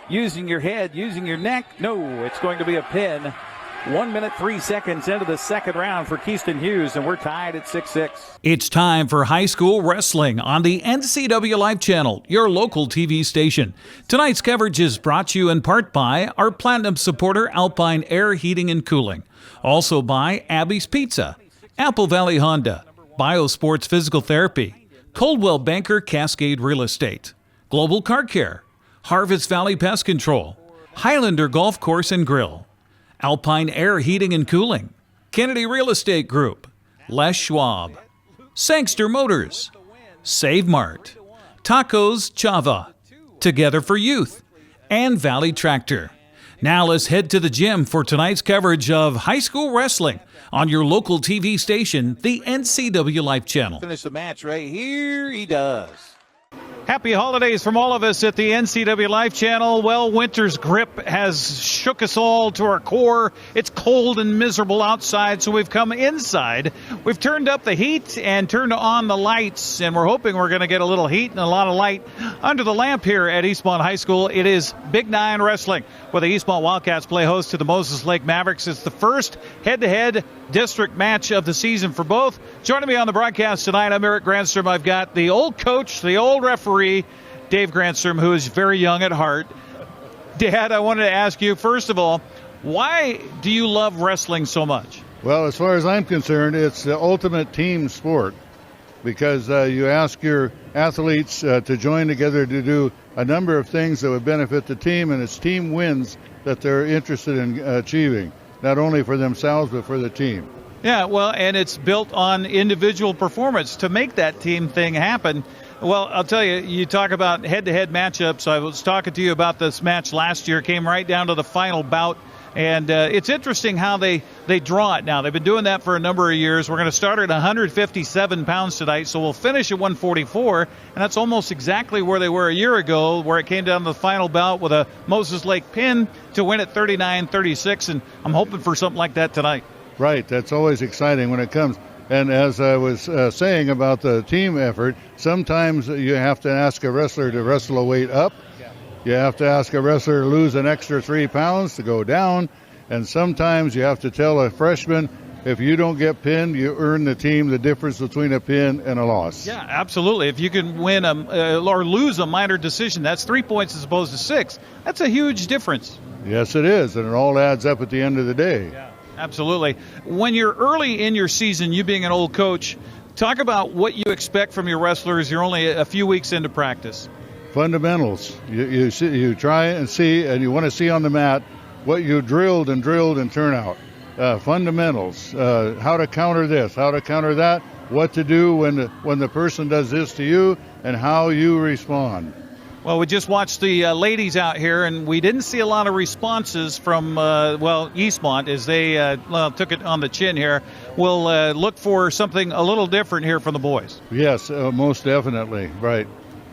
using your head, using your neck. No, it's going to be a pin. 1 minute, 3 seconds into the second round for Keyston Hughes, and we're tied at 6-6. It's time for high school wrestling on the NCWLIFE Channel, your local TV station. Tonight's coverage is brought to you in part by our Platinum supporter, Alpine Air Heating and Cooling. Also by Abby's Pizza, Apple Valley Honda, Biosports Physical Therapy, Coldwell Banker Cascade Real Estate, Global Car Care, Harvest Valley Pest Control, Highlander Golf Course and Grill, Alpine Air Heating and Cooling, Kennedy Real Estate Group, Les Schwab, Sangster Motors, Save Mart, Tacos Chava, Together for Youth, and Valley Tractor. Now let's head to the gym for tonight's coverage of high school wrestling on your local TV station, the NCWLIFE Channel. Finish the match right here. He does. Happy holidays from all of us at the NCWLIFE Channel. Well, winter's grip has shook us all to our core. It's cold and miserable outside, so we've come inside. We've turned up the heat and turned on the lights, and we're hoping we're going to get a little heat and a lot of light under the lamp here at Eastmont High School. It is Big Nine Wrestling, where the Eastmont Wildcats play host to the Moses Lake Mavericks. It's the first head-to-head district match of the season for both. Joining me on the broadcast tonight, I'm Dave Granstrom. I've got the old coach, the old referee, Dave Granstrom, who is very young at heart. Dad, I wanted to ask you, first of all, why do you love wrestling so much? Well, as far as I'm concerned, it's the ultimate team sport because you ask your athletes to join together to do a number of things that would benefit the team, and it's team wins that they're interested in achieving, not only for themselves but for the team. Yeah, well, and it's built on individual performance to make that team thing happen. Well, I'll tell you, you talk about head-to-head matchups. I was talking to you about this match last year. Came right down to the final bout. And it's interesting how they draw it now. They've been doing that for a number of years. We're going to start at 157 pounds tonight, so we'll finish at 144. And that's almost exactly where they were a year ago, where it came down to the final bout with a Moses Lake pin to win at 39-36. And I'm hoping for something like that tonight. Right. That's always exciting when it comes. And as I was saying about the team effort, sometimes you have to ask a wrestler to wrestle a weight up. You have to ask a wrestler to lose an extra 3 pounds to go down. And sometimes you have to tell a freshman, if you don't get pinned, you earn the team the difference between a pin and a loss. Yeah, absolutely. If you can win or lose a minor decision, that's 3 points as opposed to 6. That's a huge difference. Yes, it is. And it all adds up at the end of the day. Yeah. Absolutely. When you're early in your season, you being an old coach, talk about what you expect from your wrestlers. You're only a few weeks into practice. Fundamentals. You try and see, and you want to see on the mat what you drilled and turn out. Fundamentals. How to counter this, how to counter that, what to do when the person does this to you, and how you respond. Well, we just watched the ladies out here, and we didn't see a lot of responses from, Eastmont as they took it on the chin here. We'll look for something a little different here from the boys. Yes, most definitely. Right.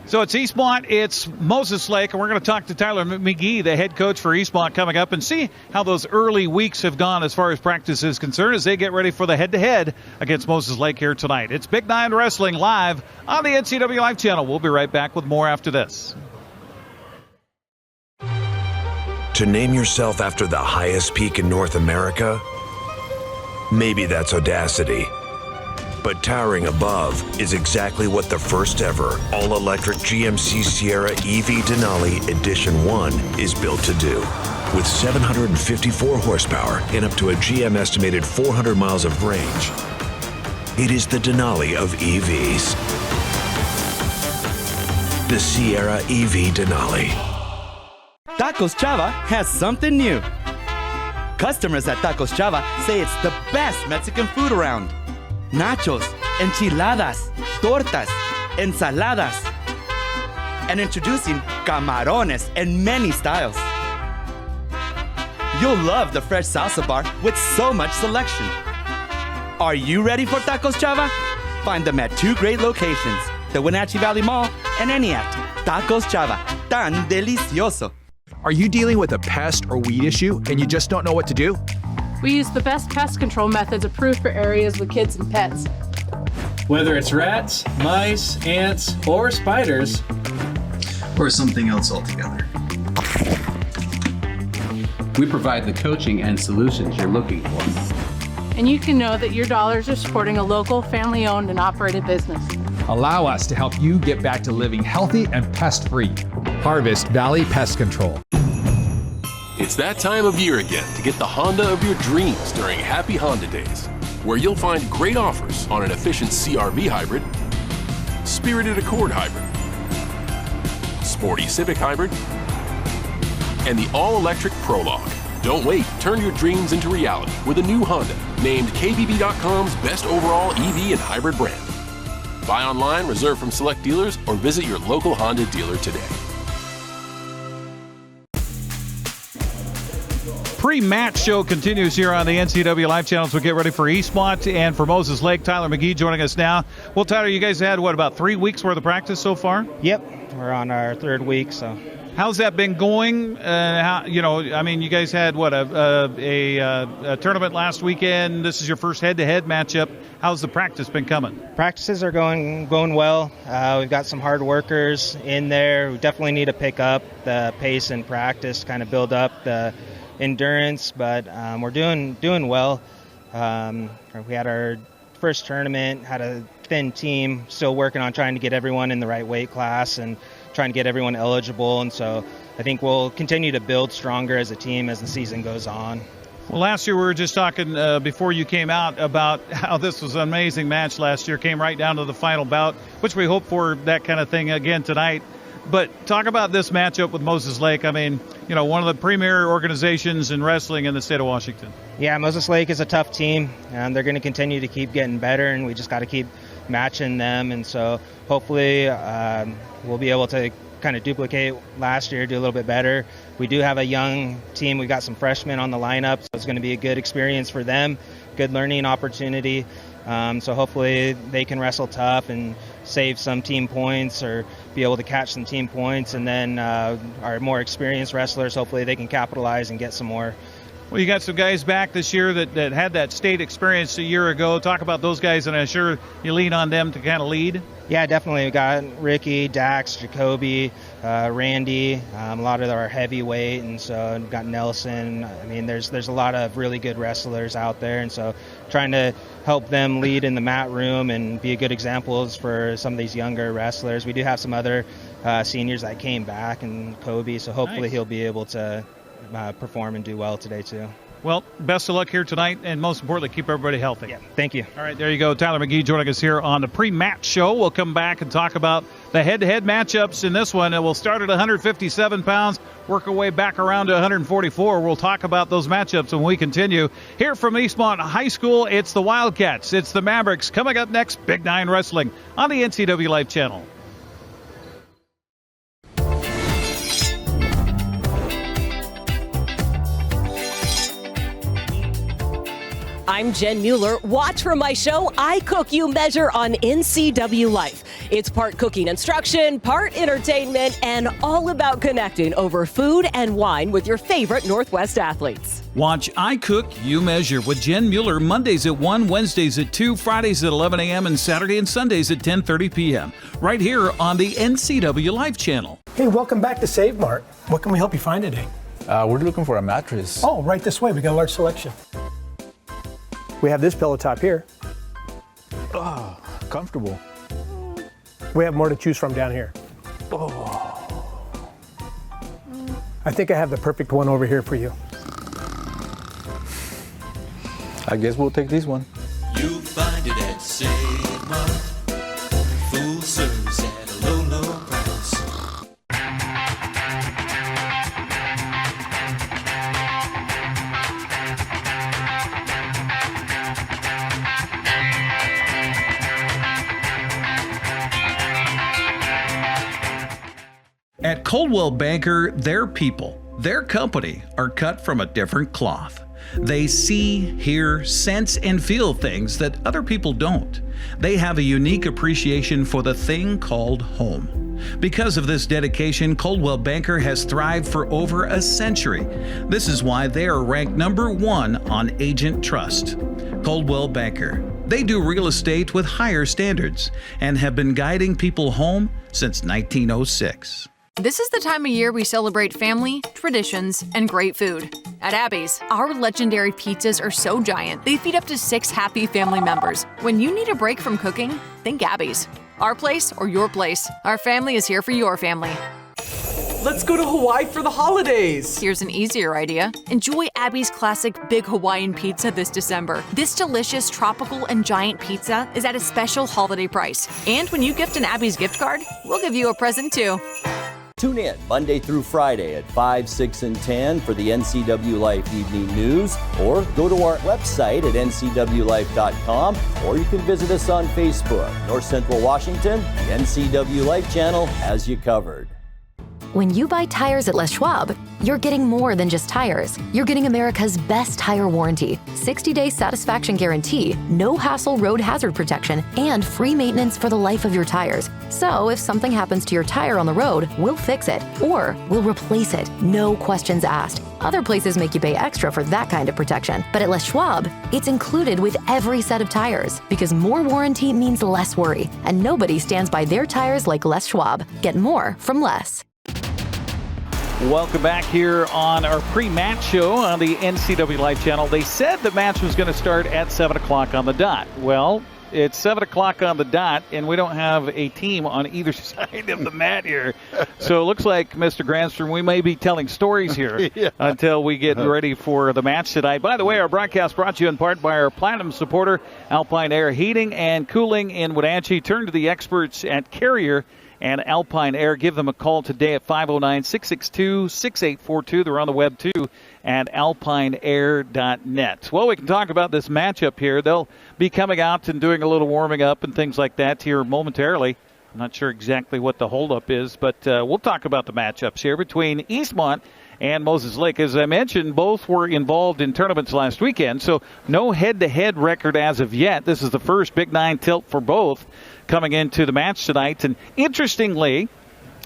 So it's Eastmont, it's Moses Lake, and we're going to talk to Tyler McGee, the head coach for Eastmont, coming up and see how those early weeks have gone as far as practice is concerned as they get ready for the head-to-head against Moses Lake here tonight. It's Big Nine Wrestling live on the NCWLIFE Channel. We'll be right back with more after this. To name yourself after the highest peak in North America? Maybe that's audacity. But towering above is exactly what the first ever all-electric GMC Sierra EV Denali Edition 1 is built to do. With 754 horsepower and up to a GM estimated 400 miles of range, it is the Denali of EVs. The Sierra EV Denali. Tacos Chava has something new. Customers at Tacos Chava say it's the best Mexican food around. Nachos, enchiladas, tortas, ensaladas. And introducing camarones in many styles. You'll love the fresh salsa bar with so much selection. Are you ready for Tacos Chava? Find them at 2 great locations, the Wenatchee Valley Mall and Eniat. Tacos Chava, tan delicioso. Are you dealing with a pest or weed issue and you just don't know what to do? We use the best pest control methods approved for areas with kids and pets. Whether it's rats, mice, ants, or spiders, or something else altogether. We provide the coaching and solutions you're looking for. And you can know that your dollars are supporting a local, family-owned and operated business. Allow us to help you get back to living healthy and pest-free. Harvest Valley Pest Control. It's that time of year again to get the Honda of your dreams during Happy Honda Days, where you'll find great offers on an efficient CR-V hybrid, spirited Accord hybrid, sporty Civic hybrid, and the all-electric Prologue. Don't wait. Turn your dreams into reality with a new Honda, named KBB.com's best overall EV and hybrid brand. Buy online, reserve from select dealers, or visit your local Honda dealer today. Pre-match show continues here on the NCWLIFE Channel as we get ready for Eastmont and for Moses Lake. Tyler McGee joining us now. Well, Tyler, you guys had, about 3 weeks worth of practice so far? Yep. We're on our third week, so. How's that been going? You guys had a tournament last weekend. This is your first head-to-head matchup. How's the practice been coming? Practices are going well. We've got some hard workers in there. We definitely need to pick up the pace in practice, kind of build up the endurance, but we're doing well. We had our first tournament, had a thin team, still working on trying to get everyone in the right weight class and trying to get everyone eligible, and so I think we'll continue to build stronger as a team as the season goes on. Well, last year we were just talking before you came out about how this was an amazing match last year, came right down to the final bout, which we hope for that kind of thing again tonight. But talk about this matchup with Moses Lake. I mean, one of the premier organizations in wrestling in the state of Washington. Yeah, Moses Lake is a tough team, and they're going to continue to keep getting better, and we just got to keep matching them, and so hopefully we'll be able to kind of duplicate last year, do a little bit better. We do have a young team. We've got some freshmen on the lineup, so it's going to be a good experience for them, good learning opportunity. So hopefully they can wrestle tough and save some team points or be able to catch some team points, and then our more experienced wrestlers, hopefully they can capitalize and get some more. Well, you got some guys back this year that had that state experience a year ago. Talk about those guys, and I'm sure you lean on them to kind of lead. Yeah, definitely. We got Ricky, Dax, Jacoby, Randy, a lot of our heavyweight, and so we've got Nelson. I mean, there's a lot of really good wrestlers out there, and so trying to help them lead in the mat room and be good examples for some of these younger wrestlers. We do have some other seniors that came back, and Kobe, so hopefully he'll be able to perform and do well today too. Well, best of luck here tonight, and most importantly, keep everybody healthy. Yeah, thank you. All right, there you go. Tyler McGee joining us here on the pre-match show. We'll come back and talk about the head-to-head matchups in this one, and we'll start at 157 pounds, work our way back around to 144. We'll talk about those matchups when we continue. Here from Eastmont High School, it's the Wildcats, it's the Mavericks. Coming up next, Big Nine Wrestling on the NCWLIFE Channel. I'm Jen Mueller. Watch for my show, I Cook, You Measure on NCWLIFE. It's part cooking instruction, part entertainment, and all about connecting over food and wine with your favorite Northwest athletes. Watch I Cook, You Measure with Jen Mueller Mondays at 1, Wednesdays at 2, Fridays at 11 a.m., and Saturday and Sundays at 10:30 p.m. right here on the NCWLIFE Channel. Hey, welcome back to Save Mart. What can we help you find today? We're looking for a mattress. Oh, right this way. We got a large selection. We have this pillow top here. Oh, comfortable. We have more to choose from down here. Oh. I think I have the perfect one over here for you. I guess we'll take this one. You'll find it at Save Mart. Full service at a low, low price. At Coldwell Banker, their people, their company are cut from a different cloth. They see, hear, sense, and feel things that other people don't. They have a unique appreciation for the thing called home. Because of this dedication, Coldwell Banker has thrived for over a century. This is why they are ranked #1 on Agent Trust. Coldwell Banker. They do real estate with higher standards and have been guiding people home since 1906. This is the time of year we celebrate family, traditions, and great food. At Abby's, our legendary pizzas are so giant, they feed up to 6 happy family members. When you need a break from cooking, think Abby's. Our place or your place. Our family is here for your family. Let's go to Hawaii for the holidays. Here's an easier idea. Enjoy Abby's classic Big Hawaiian Pizza this December. This delicious tropical and giant pizza is at a special holiday price. And when you gift an Abby's gift card, we'll give you a present too. Tune in Monday through Friday at 5, 6, and 10 for the NCW Life Evening News, or go to our website at ncwlife.com, or you can visit us on Facebook. North Central Washington, the NCW Life Channel has you covered. When you buy tires at Les Schwab, you're getting more than just tires. You're getting America's best tire warranty, 60-day satisfaction guarantee, no hassle road hazard protection, and free maintenance for the life of your tires. So if something happens to your tire on the road, we'll fix it, or we'll replace it, no questions asked. Other places make you pay extra for that kind of protection, but at Les Schwab, it's included with every set of tires, because more warranty means less worry, and nobody stands by their tires like Les Schwab. Get more from Les. Welcome back here on our pre-match show on the NCW Life Channel. They said the match was going to start at 7 o'clock on the dot. Well, it's 7 o'clock on the dot, and we don't have a team on either side of the mat here. So it looks like, Mr. Granstrom, we may be telling stories here until we get ready for the match tonight. By the way, our broadcast brought to you in part by our Platinum supporter, Alpine Air Heating and Cooling in Wenatchee. Turn to the experts at Carrier and Alpine Air. Give them a call today at 509-662-6842. They're on the web, too, at alpineair.net. Well, we can talk about this matchup here. They'll be coming out and doing a little warming up and things like that here momentarily. I'm not sure exactly what the holdup is, but we'll talk about the matchups here between Eastmont and Moses Lake. As I mentioned, both were involved in tournaments last weekend, so no head-to-head record as of yet. This is the first Big Nine tilt for both coming into the match tonight. And interestingly,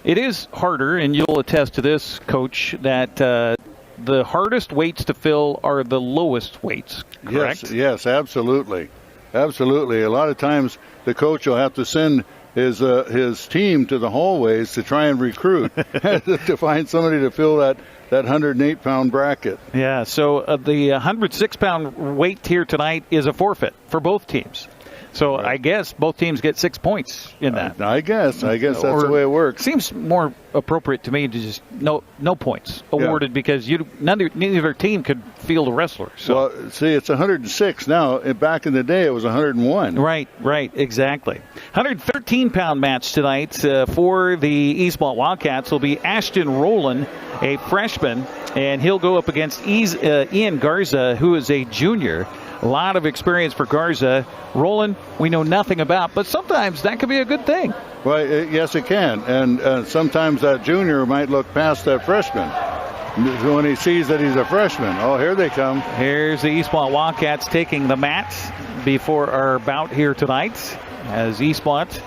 it is harder, and you'll attest to this, Coach, that the hardest weights to fill are the lowest weights, correct? Yes, absolutely. Absolutely. A lot of times the coach will have to send his team to the hallways to try and recruit to find somebody to fill that 108-pound bracket. Yeah, so the 106-pound weight here tonight is a forfeit for both teams. So right. I guess both teams get 6 points in that. I guess that's the way it works. Seems more appropriate to me to just no points awarded because neither team could field a wrestler. So. Well, see, it's 106 now. Back in the day, it was 101. Right, exactly. 113-pound match tonight for the Eastmont Wildcats will be Ashton Rowland, a freshman, and he'll go up against Ian Garza, who is a junior. A lot of experience for Garza. Roland, we know nothing about, but sometimes that could be a good thing. Well, yes, it can. And sometimes that junior might look past that freshman when he sees that he's a freshman. Oh, here they come. Here's the Eastmont Wildcats taking the mat before our bout here tonight as Eastmont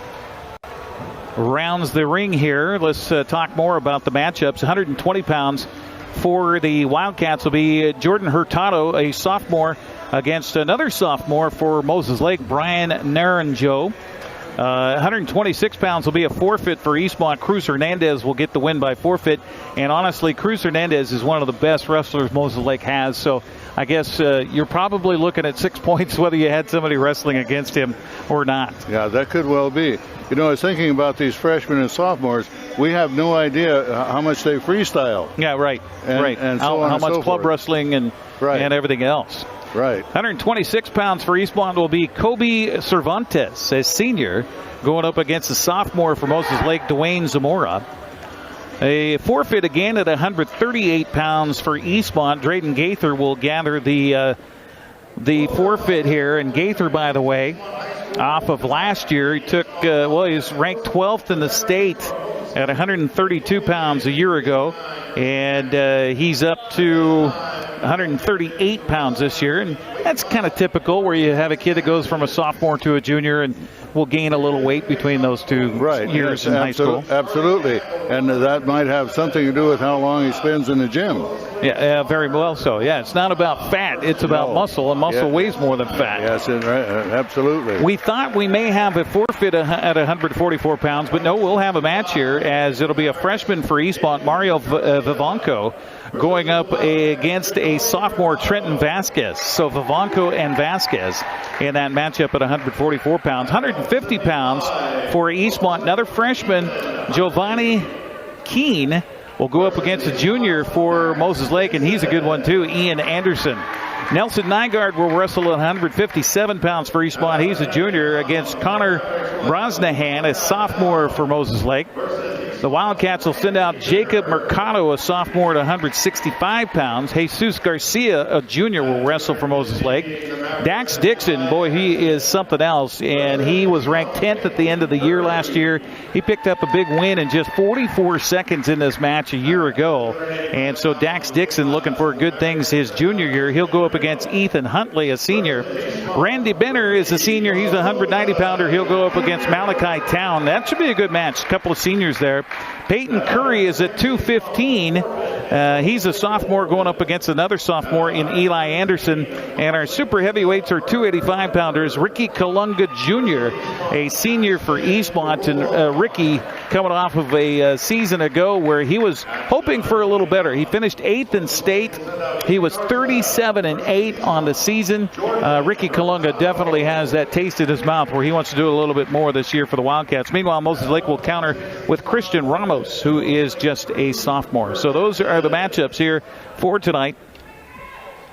rounds the ring here. Let's talk more about the matchups. 120 pounds for the Wildcats will be Jordan Hurtado, a sophomore, against another sophomore for Moses Lake, Brian Naranjo. 126 pounds will be a forfeit for Eastmont. Cruz Hernandez will get the win by forfeit. And honestly, Cruz Hernandez is one of the best wrestlers Moses Lake has. So I guess you're probably looking at 6 points whether you had somebody wrestling against him or not. Yeah, that could well be. You know, I was thinking about these freshmen and sophomores. We have no idea how much they freestyle. Yeah, right. And so how much so club forth. Wrestling and everything else. Right. 126 pounds for Eastmont will be Kobe Cervantes, a senior, going up against a sophomore for Moses Lake, Dwayne Zamora. A forfeit again at 138 pounds for Eastmont. Drayden Gaither will gather the forfeit here. And Gaither, by the way, off of last year, he took, he's ranked 12th in the state at 132 pounds a year ago. And he's up to 138 pounds this year. And that's kind of typical where you have a kid that goes from a sophomore to a junior and will gain a little weight between those two years in high school. Absolutely. And that might have something to do with how long he spends in the gym. Yeah, very well so. Yeah, it's not about fat. It's about muscle, and muscle weighs more than fat. Yes, absolutely. We thought we may have a forfeit at 144 pounds, but no, we'll have a match here, as it'll be a freshman for Eastmont, Mario Vivanco, going up against a sophomore, Trenton Vasquez. So Vivanco and Vasquez in that matchup at 144 pounds. 150 pounds for Eastmont. Another freshman, Giovanni Keene, will go up against a junior for Moses Lake, and he's a good one too, Ian Anderson. Nelson Nygaard will wrestle at 157 pounds for Eastmont. He's a junior against Connor Brosnahan, a sophomore for Moses Lake. The Wildcats will send out Jacob Mercado, a sophomore, at 165 pounds. Jesus Garcia, a junior, will wrestle for Moses Lake. Dax Dixon, boy, he is something else, and he was ranked 10th at the end of the year last year. He picked up a big win in just 44 seconds in this match a year ago, and so Dax Dixon looking for good things his junior year. He'll go up against Ethan Huntley, a senior. Randy Benner is a senior. He's a 190-pounder. He'll go up against Malachi Town. That should be a good match. A couple of seniors there. Peyton Curry is at 215. He's a sophomore going up against another sophomore in Eli Anderson. And our super heavyweights are 285-pounders. Ricky Kalunga Jr., a senior for Eastmont. And Ricky coming off of a season ago where he was hoping for a little better. He finished 8th in state. He was 37-8 on the season. Ricky Kalunga definitely has that taste in his mouth where he wants to do a little bit more this year for the Wildcats. Meanwhile, Moses Lake will counter with Christian Ramos, who is just a sophomore. So those are the matchups here for tonight.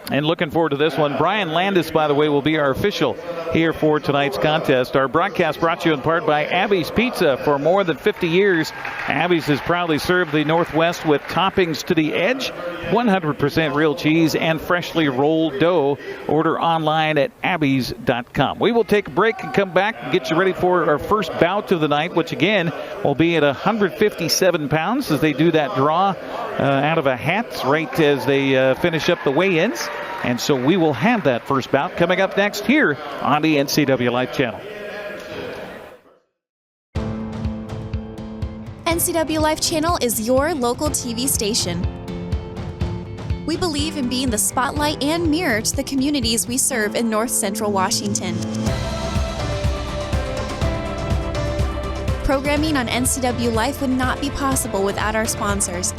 And looking forward to this one. Brian Landis, by the way, will be our official here for tonight's contest. Our broadcast brought to you in part by Abby's Pizza. For more than 50 years, Abby's has proudly served the Northwest with toppings to the edge, 100% real cheese, and freshly rolled dough. Order online at abbys.com. We will take a break and come back and get you ready for our first bout of the night, which again will be at 157 pounds as they do that draw out of a hat right as they finish up the weigh-ins. And so we will have that first bout coming up next here on the NCWLIFE Channel. NCWLIFE Channel is your local TV station. We believe in being the spotlight and mirror to the communities we serve in North Central Washington. Programming on NCWLIFE would not be possible without our sponsors.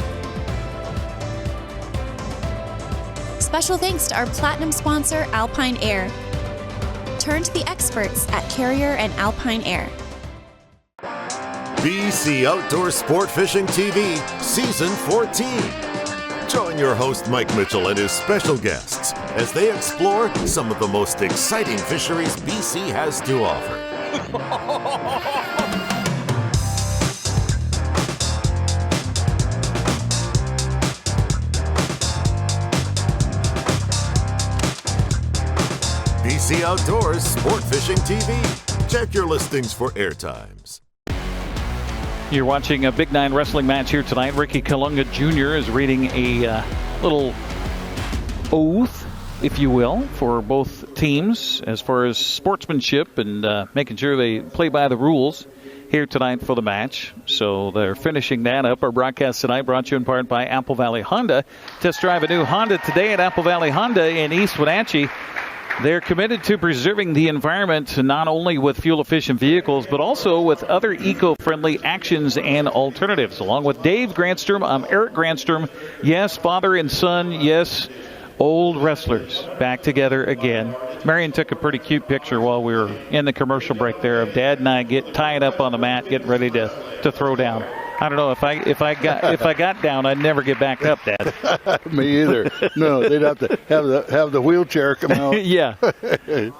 Special thanks to our platinum sponsor, Alpine Air. Turn to the experts at Carrier and Alpine Air. BC Outdoor Sport Fishing TV, Season 14. Join your host Mike Mitchell and his special guests as they explore some of the most exciting fisheries BC has to offer. BC Outdoors Sport Fishing TV. Check your listings for airtimes. You're watching a Big Nine wrestling match here tonight. Ricky Kalunga Jr. is reading a little oath, if you will, for both teams as far as sportsmanship and making sure they play by the rules here tonight for the match. So they're finishing that up. Our broadcast tonight brought to you in part by Apple Valley Honda. Test drive a new Honda today at Apple Valley Honda in East Wenatchee. They're committed to preserving the environment, not only with fuel-efficient vehicles, but also with other eco-friendly actions and alternatives. Along with Dave Granstrom, I'm Eric Granstrom. Yes, father and son. Yes, old wrestlers back together again. Marion took a pretty cute picture while we were in the commercial break there of Dad and I tied up on the mat, getting ready to throw down. I don't know if I got down, I'd never get back up, Dad. Me either. No, they'd have to have the wheelchair come out. Yeah.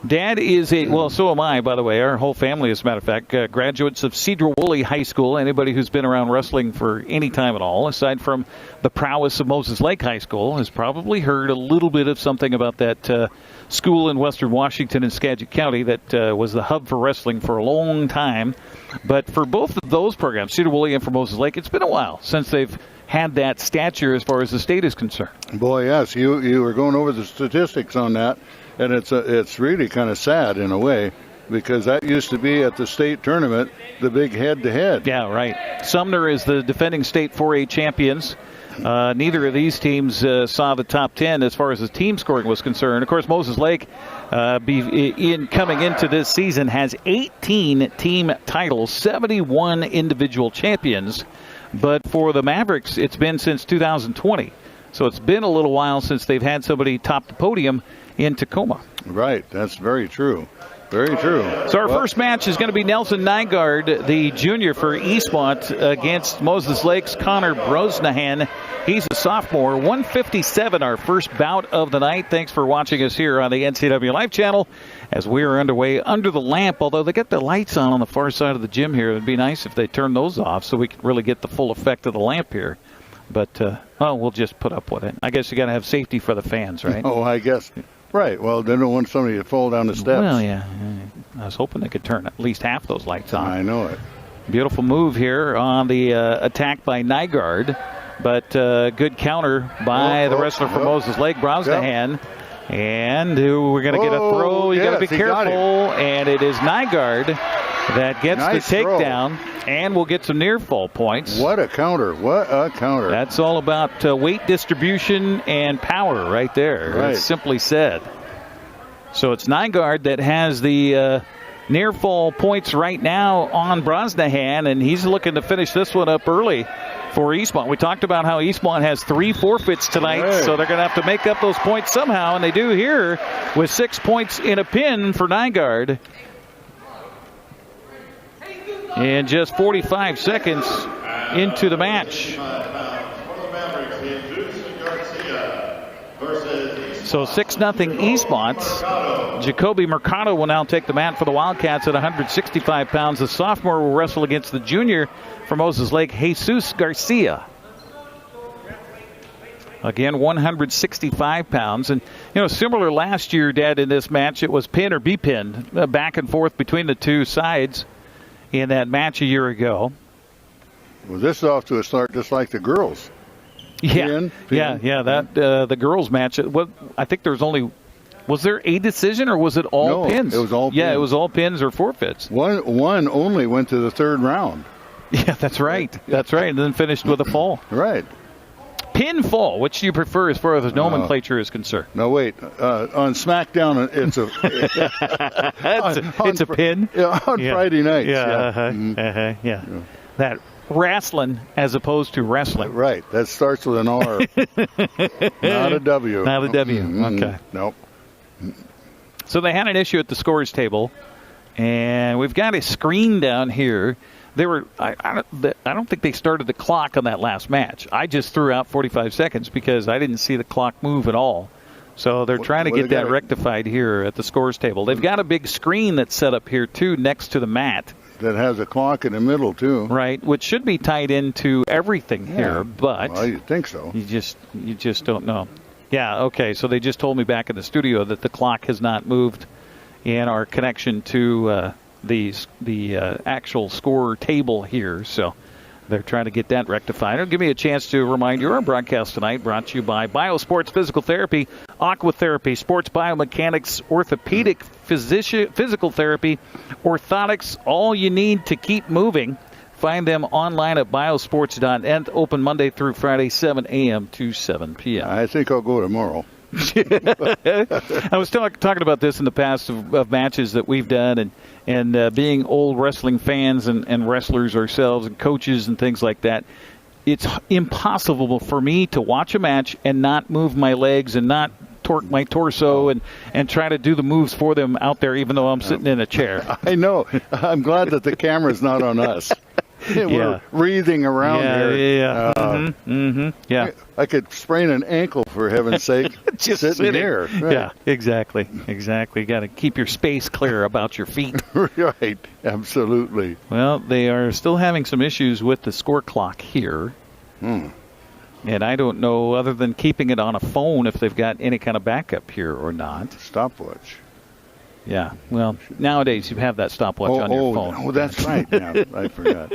Dad is so am I, by the way. Our whole family, as a matter of fact, graduates of Cedar-Woolley High School. Anybody who's been around wrestling for any time at all, aside from the prowess of Moses Lake High School, has probably heard a little bit of something about that school in western Washington and Skagit County that was the hub for wrestling for a long time. But for both of those programs, Cedar-Woolley and for Moses Lake, it's been a while since they've had that stature as far as the state is concerned. Boy, yes, you were going over the statistics on that, and it's really kind of sad in a way, because that used to be at the state tournament, the big head-to-head. Yeah, right. Sumner is the defending state 4A champions. Neither of these teams saw the top 10 as far as the team scoring was concerned. Of course, Moses Lake, coming into this season, has 18 team titles, 71 individual champions. But for the Mavericks, it's been since 2020. So it's been a little while since they've had somebody top the podium in Tacoma. Right. That's very true. Very true. So our first match is going to be Nelson Nygaard, the junior for Eastmont, against Moses Lake's Connor Brosnahan. He's a sophomore. 157, our first bout of the night. Thanks for watching us here on the NCWLIFE Channel as we are underway under the lamp. Although they got the lights on the far side of the gym here. It would be nice if they turned those off so we could really get the full effect of the lamp here. But, we'll just put up with it. I guess you got to have safety for the fans, right? Oh, I guess. Right. Well, they don't want somebody to fall down the steps. Well, yeah. I was hoping they could turn at least half those lights on. I know it. Beautiful move here on the attack by Nygaard. But good counter by the wrestler from Moses Lake, Brosnahan. Yep. And we're going to get a throw. You got to be careful. And it is Nygaard that gets the takedown and will get some near fall points. What a counter. What a counter. That's all about weight distribution and power right there. Right. It's simply said. So it's Nygaard that has the near fall points right now on Brosnahan, and he's looking to finish this one up early for Eastmont. We talked about how Eastmont has 3 forfeits tonight, so they're going to have to make up those points somehow, and they do here with 6 points in a pin for Nygaard. And just 45 seconds into the match. So 6-0 Eastmont. Jacoby Mercado will now take the mat for the Wildcats at 165 pounds. The sophomore will wrestle against the junior for Moses Lake, Jesus Garcia. Again, 165 pounds. And, similar last year, Dad, in this match, it was pin or be pinned, back and forth between the two sides in that match a year ago. Well, this is off to a start just like the girls. Yeah, that the girls' match. I think there was only. Was there a decision or was it all pins? It was all pins. Yeah, it was all pins or forfeits. One only went to the third round. Yeah, that's right. That's right. And then finished with a fall. Right. Pin fall. Which do you prefer as far as the nomenclature is concerned? No, wait. On SmackDown, it's a pin. Yeah, on Friday nights. Yeah. That wrestling as opposed to wrestling. Right. That starts with an R. Not a W. Not a W. Okay. Nope. So they had an issue at the scores table, and we've got a screen down here. I don't think they started the clock on that last match. I just threw out 45 seconds because I didn't see the clock move at all. So they're trying to get that rectified here at the scores table. They've got a big screen that's set up here, too, next to the mat. That has a clock in the middle, too. Right, which should be tied into everything here, but... Well, you think so. You just don't know. Yeah, okay, so they just told me back in the studio that the clock has not moved in our connection to the actual score table here, so they're trying to get that rectified. It'll give me a chance to remind you our broadcast tonight brought to you by Biosports Physical Therapy, Aquatherapy, Sports Biomechanics, Orthopedic Physical Therapy, Orthotics, all you need to keep moving. Find them online at biosports.net, open Monday through Friday, 7 a.m. to 7 p.m. I think I'll go tomorrow. I was talking about this in the past of matches that we've done, and being old wrestling fans and wrestlers ourselves and coaches and things like that. It's impossible for me to watch a match and not move my legs and not torque my torso and try to do the moves for them out there, even though I'm sitting in a chair. I know. I'm glad that the camera's not on us. We're wreathing around here. Yeah. I could sprain an ankle, for heaven's sake, just sitting here. Right. Yeah, exactly. You got to keep your space clear about your feet. Right, absolutely. Well, they are still having some issues with the score clock here. And I don't know, other than keeping it on a phone, if they've got any kind of backup here or not. Stopwatch. Yeah, well, nowadays you have that stopwatch on your phone. Oh, that's right. Yeah, I forgot.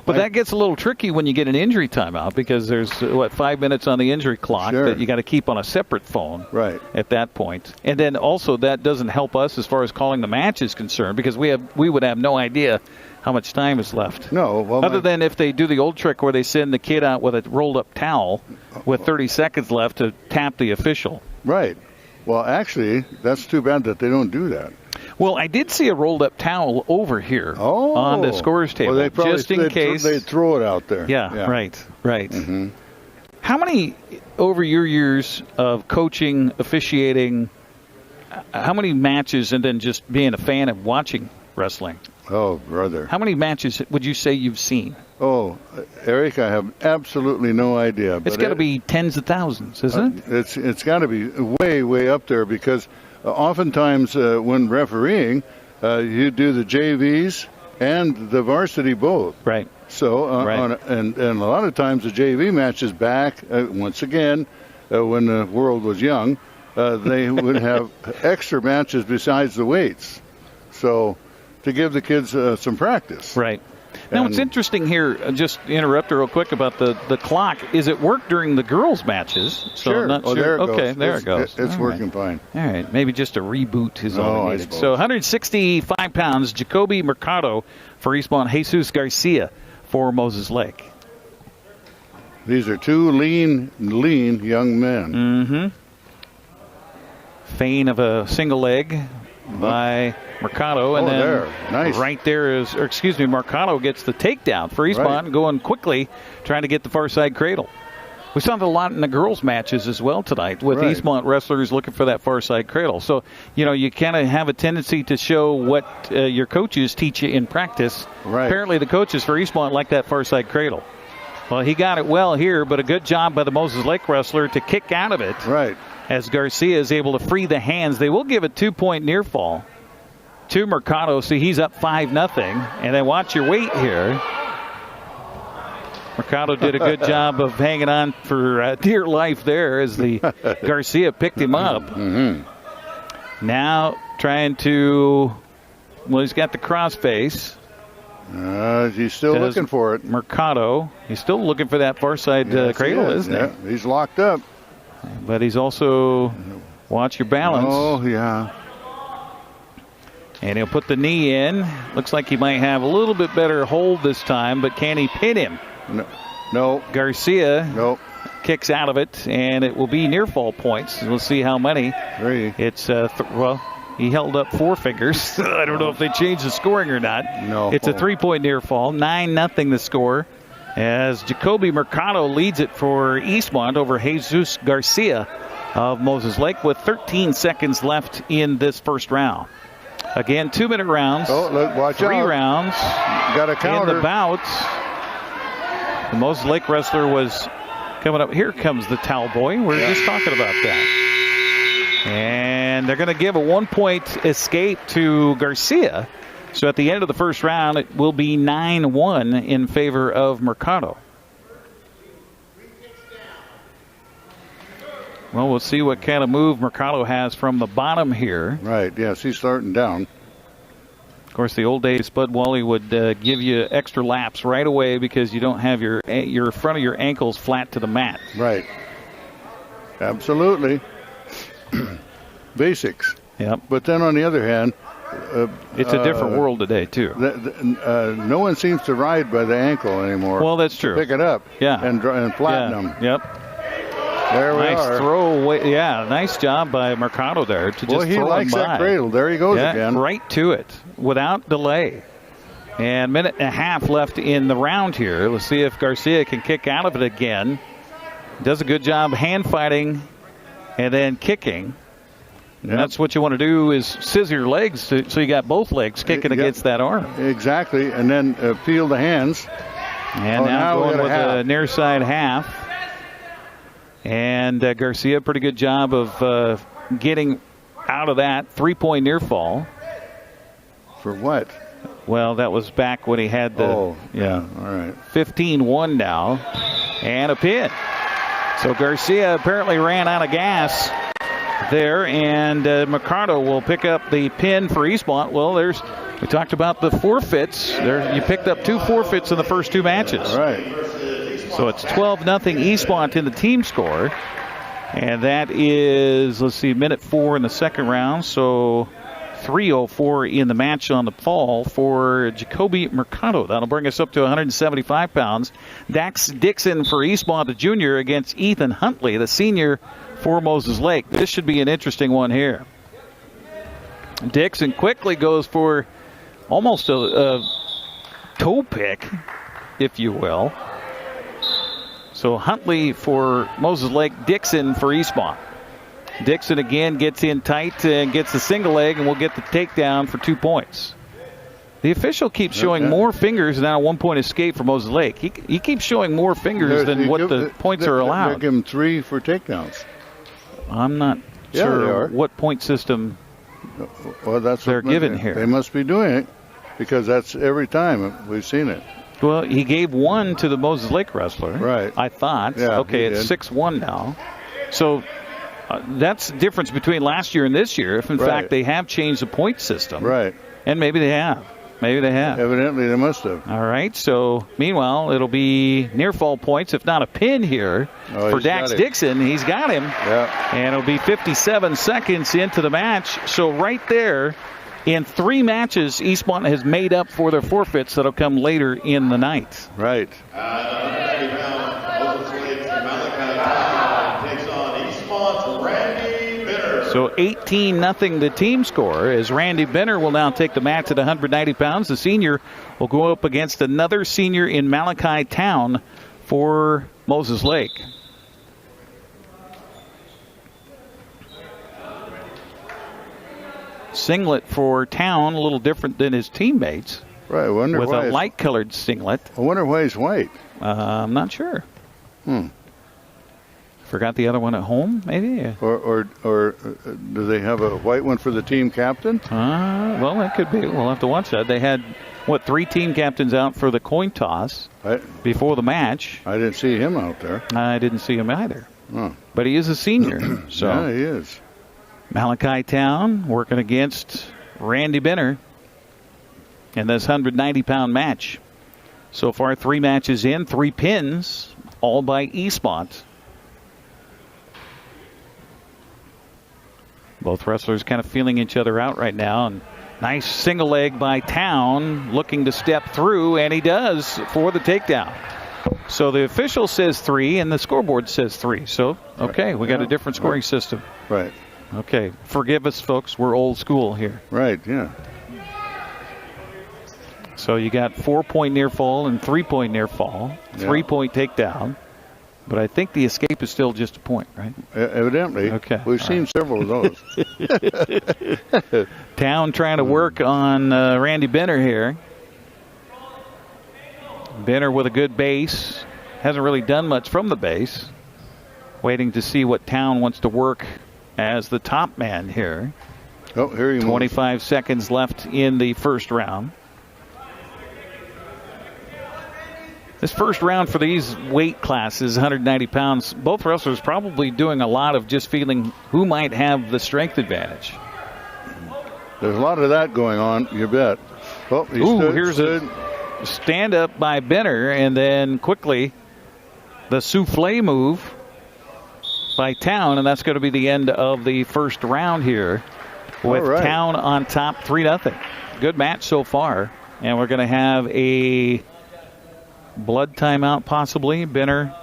But that gets a little tricky when you get an injury timeout because there's, 5 minutes on the injury clock that you got to keep on a separate phone at that point. And then also that doesn't help us as far as calling the match is concerned because we would have no idea how much time is left. No. Well, other than if they do the old trick where they send the kid out with a rolled-up towel with 30 seconds left to tap the official. Right. Well, actually, that's too bad that they don't do that. Well, I did see a rolled-up towel over here on the scores table, just in case. They throw it out there. Yeah. Right. Mm-hmm. How many, over your years of coaching, officiating, how many matches and then just being a fan of watching wrestling? Oh, brother. How many matches would you say you've seen? Oh, Eric, I have absolutely no idea. It's got to be tens of thousands, isn't it? It's got to be way, way up there because oftentimes when refereeing, you do the JVs and the varsity both. Right. So, and a lot of times the JV matches back, once again, when the world was young, they would have extra matches besides the weights. So, to give the kids some practice. Right. Now, what's interesting here, just to interrupt real quick about the clock, is it worked during the girls' matches? So sure. I'm not sure. There it goes. There it goes. It's working fine. All right. Maybe just a reboot is all I needed. suppose. So 165 pounds, Jacoby Mercado for Eastmont, Jesus Garcia for Moses Lake. These are two lean young men. Mm-hmm. Feign of a single leg by Mercado, and then nice. Right there is, Mercado gets the takedown for Eastmont, going quickly, trying to get the far side cradle. We saw that a lot in the girls' matches as well tonight with Eastmont wrestlers looking for that far side cradle. So, you kind of have a tendency to show what your coaches teach you in practice. Right. Apparently the coaches for Eastmont like that far side cradle. Well, he got it well here, but a good job by the Moses Lake wrestler to kick out of it. Right. As Garcia is able to free the hands. They will give a 2-point near fall to Mercado. So he's up 5-0. And then watch your weight here. Mercado did a good job of hanging on for dear life there as the Garcia picked him up. Mm-hmm. Now trying to, he's got the crossface. He's still looking for it. Mercado. He's still looking for that far side cradle, isn't he? He's locked up. But he's also, watch your balance. Oh, yeah. And he'll put the knee in. Looks like he might have a little bit better hold this time, but can he pin him? No. Garcia kicks out of it, and it will be near fall points. We'll see how many. 3. It's, he held up 4 fingers. I don't know if they changed the scoring or not. No. It's a 3-point near fall. 9-0 the score. As Jacoby Mercado leads it for Eastmont over Jesus Garcia of Moses Lake with 13 seconds left in this first round. Again, 2-minute rounds. Oh, look, watch 3 out. rounds. Got a counter. In the bout. The Moses Lake wrestler was coming up. Here comes the towel boy. We were just talking about that. And they're going to give a 1-point escape to Garcia. So at the end of the first round, it will be 9-1 in favor of Mercado. Well, we'll see what kind of move Mercado has from the bottom here. Right, yes, he's starting down. Of course, the old days, Spud Wally would give you extra laps right away because you don't have your front of your ankles flat to the mat. Right. Absolutely. Basics. Yep. But then on the other hand, it's a different world today, too. No one seems to ride by the ankle anymore. Well, that's true. Pick it up. Yeah. And flatten them. Yep. There we are. Nice throw away. Yeah, nice job by Mercado there to just he throw likes him by. that cradle. There he goes again. Right to it without delay. And 1.5 left in the round here. Let's see if Garcia can kick out of it again. Does a good job hand fighting and then kicking. Yep. And that's what you want to do is scissor your legs so you got both legs kicking against that arm. Exactly, and then feel the hands. And now going with a near side half. And Garcia, pretty good job of getting out of that 3-point near fall. For what? Well, that was back when he had the... Oh, yeah, all right. 15-1 now. And a pin. So Garcia apparently ran out of gas. there, and Mercado will pick up the pin for Eastmont. Well, we talked about the forfeits. You picked up 2 forfeits in the first 2 matches. Right. So it's 12-0 Eastmont in the team score. And that is, minute 4 in the second round. So 3:04 in the match on the fall for Jacoby Mercado. That'll bring us up to 175 pounds. Dax Dixon for Eastmont, the junior, against Ethan Huntley, the senior, for Moses Lake. This should be an interesting one here. Dixon quickly goes for almost a toe pick, if you will. So Huntley for Moses Lake, Dixon for Eastmont. Dixon again gets in tight and gets the single leg and will get the takedown for 2 points. The official keeps showing more fingers than a 1-point escape for Moses Lake. He keeps showing more fingers than what the points are allowed. They give him 3 for takedowns. I'm not sure what point system that's they're given here. They must be doing it because that's every time we've seen it. Well, he gave 1 to the Moses Lake wrestler. Right. I thought. Yeah, okay, it's 6-1 now. So that's the difference between last year and this year, if in fact they have changed the point system. Right. And maybe they have. Evidently they must have. All right, so meanwhile, it'll be near fall points, if not a pin here for Dax Dixon. He's got him. Yeah. And it'll be 57 seconds into the match. So right there, in 3 matches, Eastmont has made up for their forfeits that'll come later in the night. Right. So 18-0 the team score, as Randy Benner will now take the match at 190 pounds. The senior will go up against another senior in Malachi Town for Moses Lake. Singlet for Town, a little different than his teammates. Right, I wonder with why a light-colored singlet. I wonder why he's white. I'm not sure. Forgot the other one at home, maybe? Or do they have a white one for the team captain? Well, that could be. We'll have to watch that. They had, 3 team captains out for the coin toss before the match. I didn't see him out there. I didn't see him either. But he is a senior. So yeah, he is. Malachi Town working against Randy Benner in this 190-pound match. So far, 3 matches in, 3 pins, all by Eastmont. Both wrestlers kind of feeling each other out right now. And nice single leg by Town, looking to step through, and he does for the takedown. So the official says 3, and the scoreboard says 3. So, okay, we got a different scoring system. Right. Okay, forgive us, folks. We're old school here. Right, yeah. So you got 4-point near fall and 3-point near fall, 3-point takedown. But I think the escape is still just a point, right? Evidently. Okay. We've seen several of those. Town trying to work on Randy Benner here. Benner with a good base. Hasn't really done much from the base. Waiting to see what Town wants to work as the top man here. Oh, here he 25 seconds left in the first round. This first round for these weight classes, 190 pounds, both wrestlers probably doing a lot of just feeling who might have the strength advantage. There's a lot of that going on, you bet. Oh, here's a stand-up by Benner, and then quickly the souffle move by Town, and that's going to be the end of the first round here with Town on top 3-0. Good match so far, and we're going to have a blood timeout possibly. Benner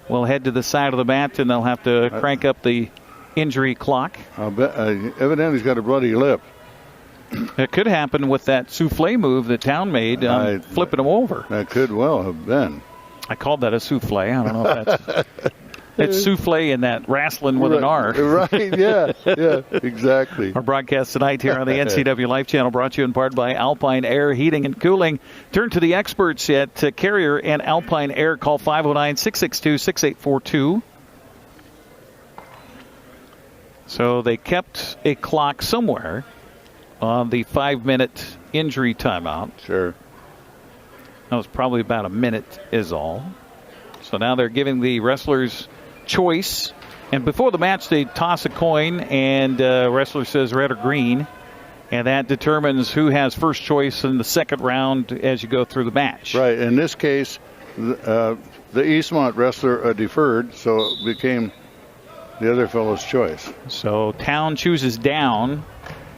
will head to the side of the mat, and they'll have to crank up the injury clock. I'll bet, evidently he's got a bloody lip. It could happen with that souffle move that Town made, flipping him over. That could well have been. I called that a souffle. I don't know if that's... It's souffle in that wrestling with an R. Right, yeah, exactly. Our broadcast tonight here on the NCWLIFE Channel brought to you in part by Alpine Air Heating and Cooling. Turn to the experts at Carrier and Alpine Air. Call 509-662-6842. So they kept a clock somewhere on the 5-minute injury timeout. Sure. That was probably about a minute is all. So now they're giving the wrestlers choice And before the match, they toss a coin, and wrestler says red or green, and that determines who has first choice in the second round as you go through the match. Right. In this case, the Eastmont wrestler deferred, so it became the other fellow's choice. So Town chooses down,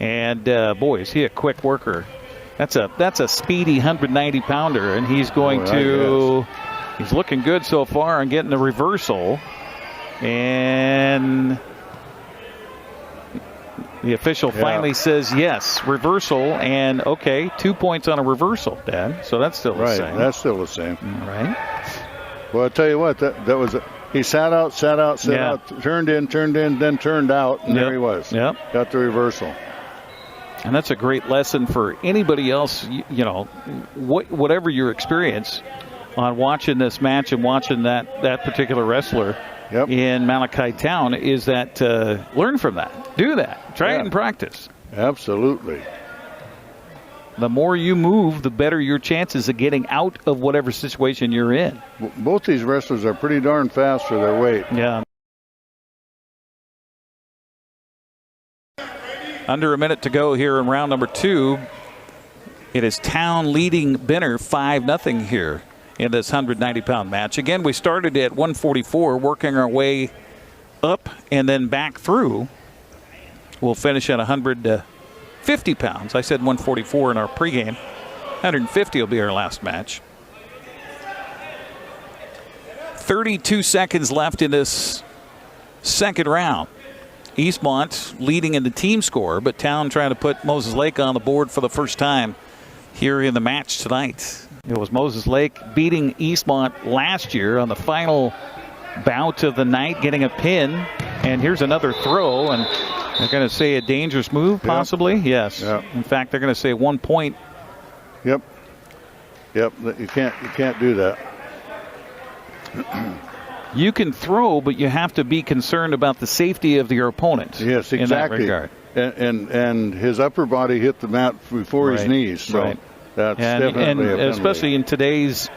and boy, is he a quick worker. That's a speedy 190-pounder, and he's going he's looking good so far and getting the reversal. And the official finally says yes, reversal, and okay, 2 points on a reversal, Dad. So that's still the same. That's still the same. All right. Well, I'll tell you what, that was he sat out, turned in, then turned out, and there he was. Yep. Got the reversal. And that's a great lesson for anybody else, you know, whatever your experience on watching this match and watching that particular wrestler in Malachi Town is that learn from that. Do that. Try it in practice. Absolutely. The more you move, the better your chances of getting out of whatever situation you're in. Both these wrestlers are pretty darn fast for their weight. Yeah. Under a minute to go here in round number 2. It is Town leading Benner 5-0 here in this 190-pound match. Again, we started at 144, working our way up and then back through. We'll finish at 150 pounds. I said 144 in our pregame. 150 will be our last match. 32 seconds left in this second round. Eastmont leading in the team score, but Town trying to put Moses Lake on the board for the first time here in the match tonight. It was Moses Lake beating Eastmont last year on the final bout of the night, getting a pin. And here's another throw, and they're going to say a dangerous move, possibly. Yes. In fact, they're going to say 1 point. Yep. You can't do that. You can throw, but you have to be concerned about the safety of your opponent. Yes, exactly. In that regard. And his upper body hit the mat before his knees. So that's definitely a penalty. Especially in today's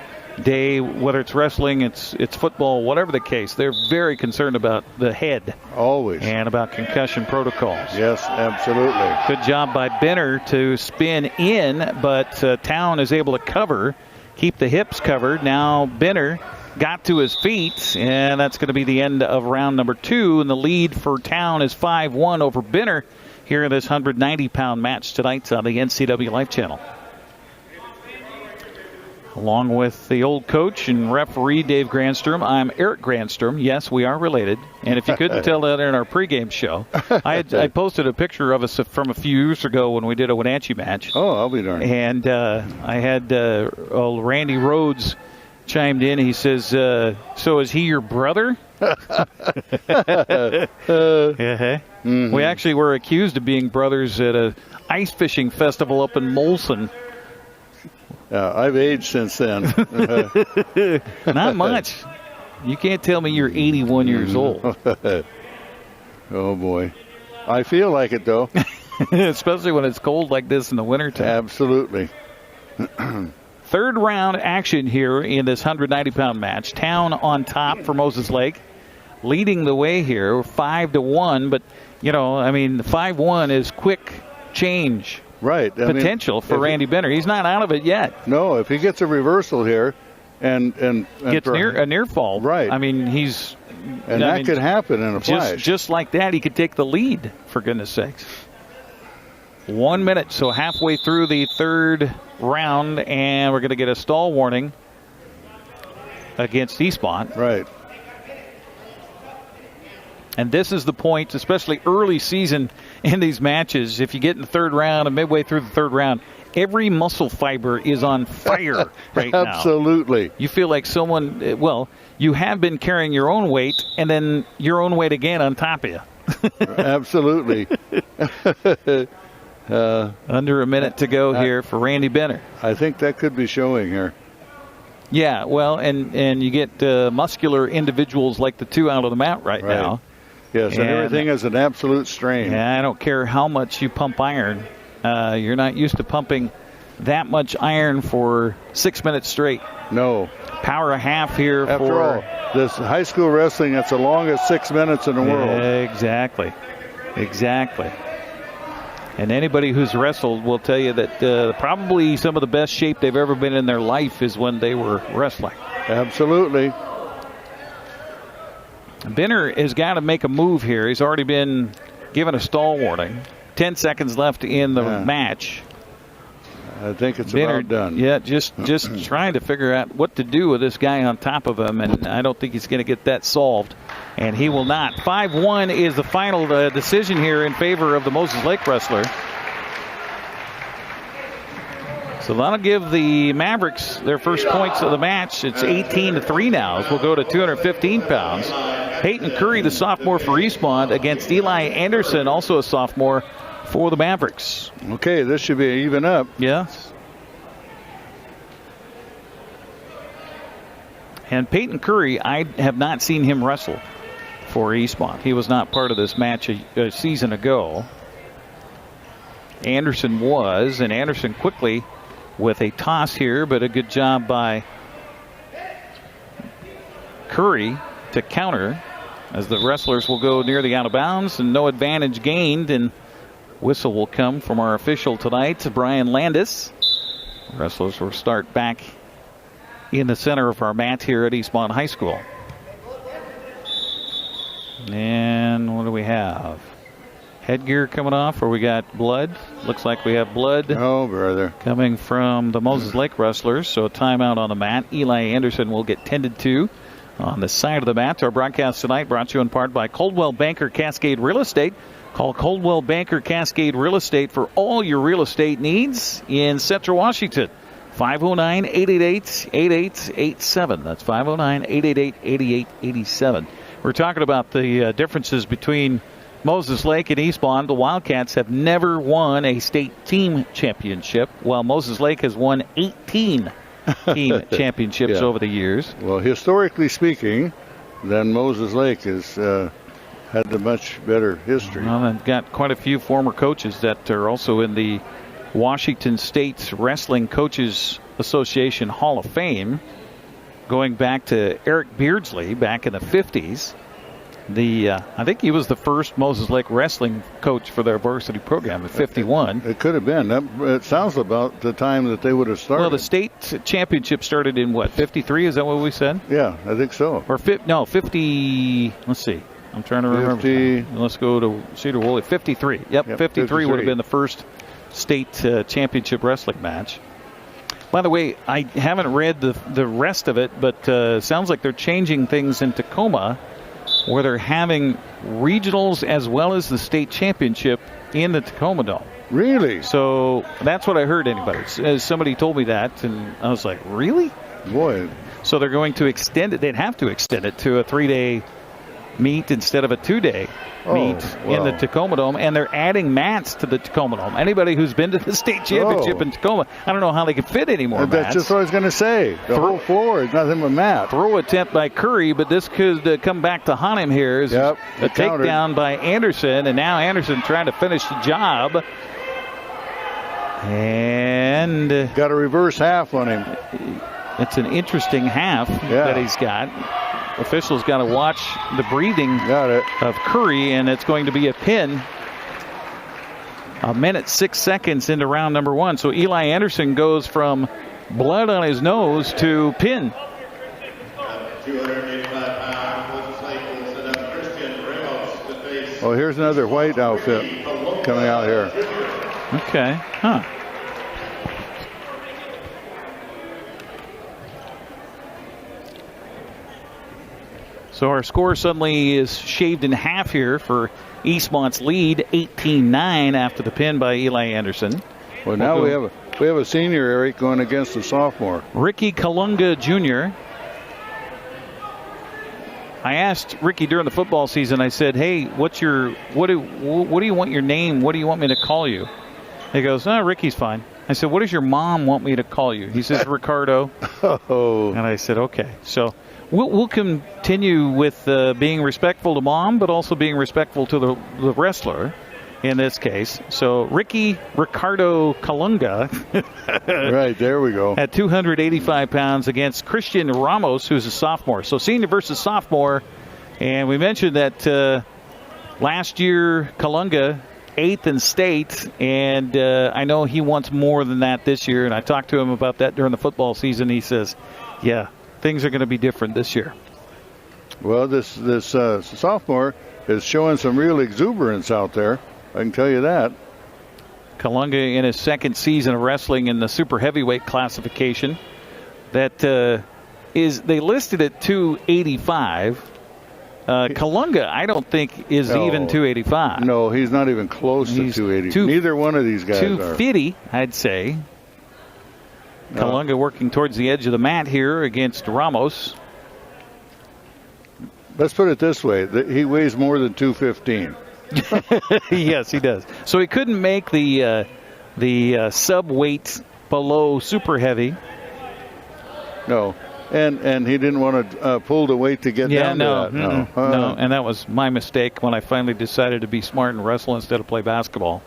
day, whether it's wrestling, it's football, whatever the case, they're very concerned about the head. Always. And about concussion protocols. Yes, absolutely. Good job by Benner to spin in, but Town is able to cover, keep the hips covered. Now Benner got to his feet, and that's going to be the end of round number 2. And the lead for Town is 5-1 over Benner here in this 190-pound match tonight on the NCWLIFE Channel. Along with the old coach and referee Dave Granstrom, I'm Eric Granstrom. Yes, we are related. And if you couldn't tell that in our pregame show, I posted a picture of us from a few years ago when we did a Wenatchee match. Oh, I'll be darned. And I had old Randy Rhodes chimed in. He says, so is he your brother? We actually were accused of being brothers at a ice fishing festival up in Molson. I've aged since then. Not much. You can't tell me you're 81 years old. Oh, boy. I feel like it, though. Especially when it's cold like this in the wintertime. Absolutely. Third round action here in this 190-pound match. Town on top for Moses Lake, leading the way here, 5-1. But, you know, I mean, 5-1 is quick change. Right. Potential for Randy Benner. He's not out of it yet. No, if he gets a reversal here and gets a near fall. Right. I mean, he's... And that could happen in a flash. Just like that, he could take the lead, for goodness sakes. 1 minute, so halfway through the third round, and we're going to get a stall warning against Eastmont. Right. And this is the point, especially early season in these matches. If you get in the third round and midway through the third round, every muscle fiber is on fire right now. Absolutely. You feel like someone, well, you have been carrying your own weight and then your own weight again on top of you. Absolutely. Under a minute to go here for Randy Benner. I think that could be showing here. Yeah, well, and you get muscular individuals like the two out of the mat right now. Yes, and everything is an absolute strain. Yeah, I don't care how much you pump iron. You're not used to pumping that much iron for 6 minutes straight. No. Power a half here After for all, this high school wrestling, that's the longest 6 minutes in the world. Exactly. And anybody who's wrestled will tell you that probably some of the best shape they've ever been in their life is when they were wrestling. Absolutely. Benner has got to make a move here. He's already been given a stall warning. 10 seconds left in the match. I think it's Benner, about done. Yeah, just trying to figure out what to do with this guy on top of him, and I don't think he's going to get that solved. And he will not. 5-1 is the final decision here in favor of the Moses Lake wrestler. So that'll give the Mavericks their first points of the match. It's 18-3 now. So we'll go to 215 pounds. Peyton Curry, the sophomore for Eastmont, against Eli Anderson, also a sophomore for the Mavericks. Okay, this should be even up. Yes. And Peyton Curry, I have not seen him wrestle for Eastmont. He was not part of this match a season ago. Anderson was, and Anderson quickly with a toss here, but a good job by Curry to counter as the wrestlers will go near the out of bounds and no advantage gained, and whistle will come from our official tonight, Brian Landis. Wrestlers will start back in the center of our mat here at Eastmont High School. And what do we have? Headgear coming off, or we got blood? Looks like we have blood. Oh, brother. Coming from the Moses Lake wrestlers, so a timeout on the mat. Eli Anderson will get tended to on the side of the mat. Our broadcast tonight brought to you in part by Coldwell Banker Cascade Real Estate. Call Coldwell Banker Cascade Real Estate for all your real estate needs in Central Washington. 509-888-8887. That's 509-888-8887. We're talking about the differences between Moses Lake and Eastmont. The Wildcats have never won a state team championship, while Moses Lake has won 18 team championships over the years. Well, historically speaking, then Moses Lake has had a much better history. Well, they've got quite a few former coaches that are also in the Washington State Wrestling Coaches Association Hall of Fame, going back to Eric Beardsley back in the 50s. I think he was the first Moses Lake wrestling coach for their varsity program in 51. It could have been. It sounds about the time that they would have started. Well, the state championship started in what, 53? Is that what we said? Yeah, I think so. Or 50. Let's see. I'm trying to remember. 50. Let's go to Cedar Woolley. 53. Yep, 53 would have been the first state championship wrestling match. By the way, I haven't read the rest of it, but sounds like they're changing things in Tacoma, where they're having regionals as well as the state championship in the Tacoma Dome. Really? So that's what I heard. Somebody told me that, and I was like, really? Boy. So they're going to extend it. They'd have to extend it to a 3-day meet instead of a 2-day meet in the Tacoma Dome, and they're adding mats to the Tacoma Dome. Anybody who's been to the state championship in Tacoma, I don't know how they can fit any more mats. That's just what I was going to say. The whole floor is nothing but mat. Throw attempt by Curry, but this could come back to haunt him here. A takedown by Anderson, and now Anderson trying to finish the job. And got a reverse half on him. It's an interesting half that he's got. Officials got to watch the breathing of Curry, and it's going to be a pin. 1:06 into round number 1. So Eli Anderson goes from blood on his nose to pin. 285 pounds. Oh, here's another white outfit coming out here. Okay. Huh. So our score suddenly is shaved in half here for Eastmont's lead, 18-9 after the pin by Eli Anderson. Well, now we have a senior, Eric, going against a sophomore. Ricky Kalunga Jr. I asked Ricky during the football season, I said, hey, what do you want your name? What do you want me to call you? He goes, Ricky's fine. I said, what does your mom want me to call you? He says, Ricardo. And I said, okay. So we'll continue with being respectful to mom, but also being respectful to the wrestler. in this case. So Ricardo Kalunga. Right, there we go. At 285 pounds against Christian Ramos, who's a sophomore. So senior versus sophomore. And we mentioned that last year, Kalunga, 8th in state. And I know he wants more than that this year. And I talked to him about that during the football season. He says, yeah, things are going to be different this year. Well, this sophomore is showing some real exuberance out there. I can tell you that. Kalunga in his second season of wrestling in the super heavyweight classification. That they listed at 285. Kalunga, I don't think, is even 285. No, he's not even close to 280. Neither one of these guys 250, I'd say. No. Kalunga working towards the edge of the mat here against Ramos. Let's put it this way. He weighs more than 215. Yes, he does. So he couldn't make the sub weight below super heavy. No, and he didn't want to pull the weight to get down to that. No, and that was my mistake when I finally decided to be smart and wrestle instead of play basketball.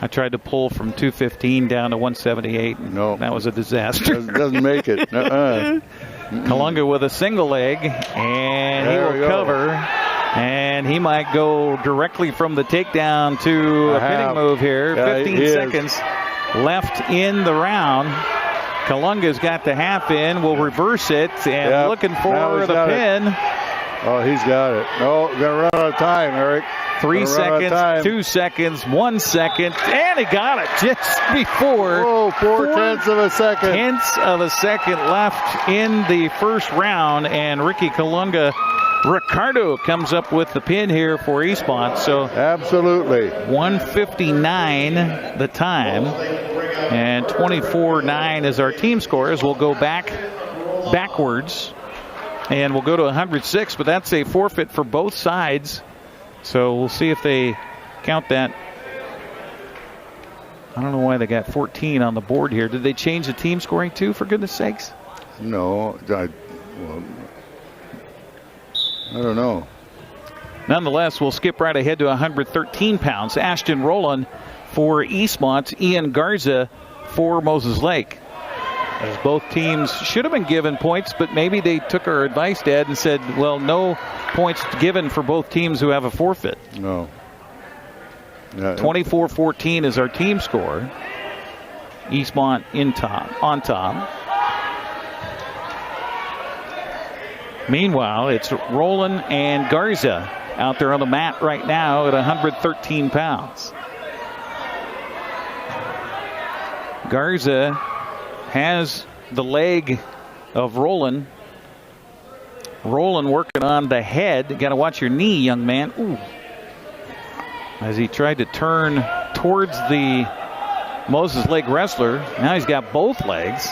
I tried to pull from 215 down to 178. No, that was a disaster. Doesn't make it. Kalunga with a single leg, and he will cover. And he might go directly from the takedown to a pinning move here. 15 seconds left in the round. Kalunga's got the half in, will reverse it, and looking for the pin. Oh, he's got it. Oh, going to run out of time, Eric. 3 seconds, 2 seconds, 1 second, and he got it just before. Whoa, 4/10 of a second. 4/10 of a second left in the first round, and Ricardo comes up with the pin here for Eastmont. So absolutely 1:59 the time, and 24-9 is our team score. As we'll go backwards, and we'll go to 106. But that's a forfeit for both sides. So we'll see if they count that. I don't know why they got 14 on the board here. Did they change the team scoring too? For goodness sakes. No, I don't know. Nonetheless, we'll skip right ahead to 113 pounds. Ashton Rowland for Eastmont, Ian Garza for Moses Lake. As both teams should have been given points, but maybe they took our advice, Dad, and said, well, no points given for both teams who have a forfeit. No. 24-14 is our team score. Eastmont on top. Meanwhile, it's Rowland and Garza out there on the mat right now at 113 pounds. Garza has the leg of Rowland. Rowland working on the head. Got to watch your knee, young man. Ooh. As he tried to turn towards the Moses Lake wrestler. Now he's got both legs.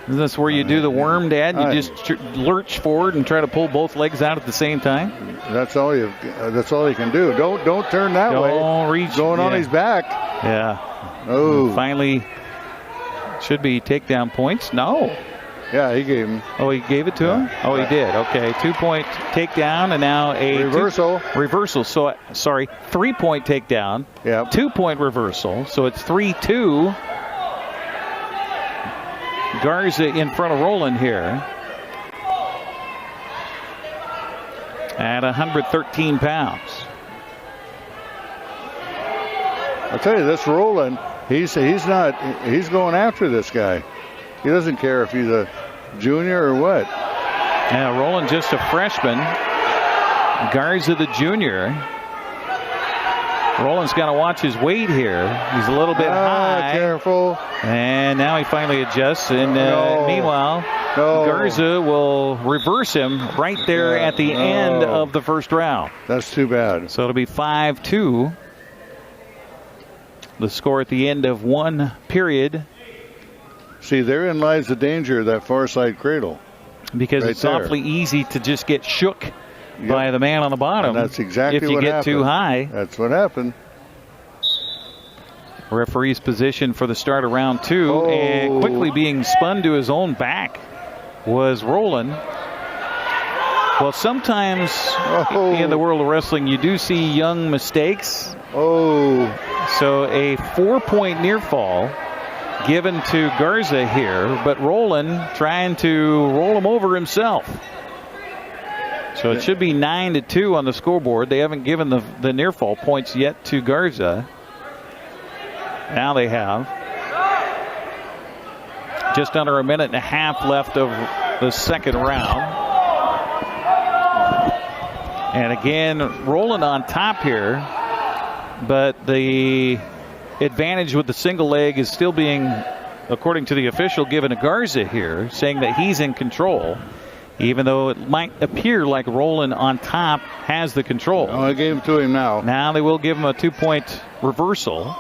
Is this where you do the worm, Dad? You just lurch forward and try to pull both legs out at the same time? That's all you can do. Don't turn that way. Don't reach. Going on his back. Yeah. Oh. And finally, should be takedown points. No. Yeah, he gave him. Oh, he gave it to him? Oh, he did. Okay, 2-point takedown and now a reversal. Reversal. So, sorry, 3-point takedown. Yeah. 2-point reversal. So it's 3-2. Garza in front of Rowland here at 113 pounds. I'll tell you, this Rowland, he's going after this guy. He doesn't care if he's a junior or what. Yeah, Rowland just a freshman. Garza the junior. Rowland's got to watch his weight here. He's a little bit high. Careful. And now he finally adjusts. And meanwhile, Garza will reverse him right there at the end of the first round. That's too bad. So it'll be 5-2. The score at the end of one period. See, therein lies the danger of that far side cradle. Because it's awfully easy to just get shook by the man on the bottom. And that's exactly if you get too high. That's what happened. Referee's position for the start of round two, and quickly being spun to his own back was Rowland. Well, sometimes in the world of wrestling, you do see young mistakes. Oh. So a 4-point near fall given to Garza here, but Roland trying to roll him over himself. So it should be 9-2 on the scoreboard. They haven't given the near fall points yet to Garza. Now they have. Just under a minute and a half left of the second round. And again, Roland on top here, but the advantage with the single leg is still being, according to the official, given to Garza here, saying that he's in control, even though it might appear like Roland on top has the control. Oh, I gave it to him now. Now they will give him a 2-point reversal.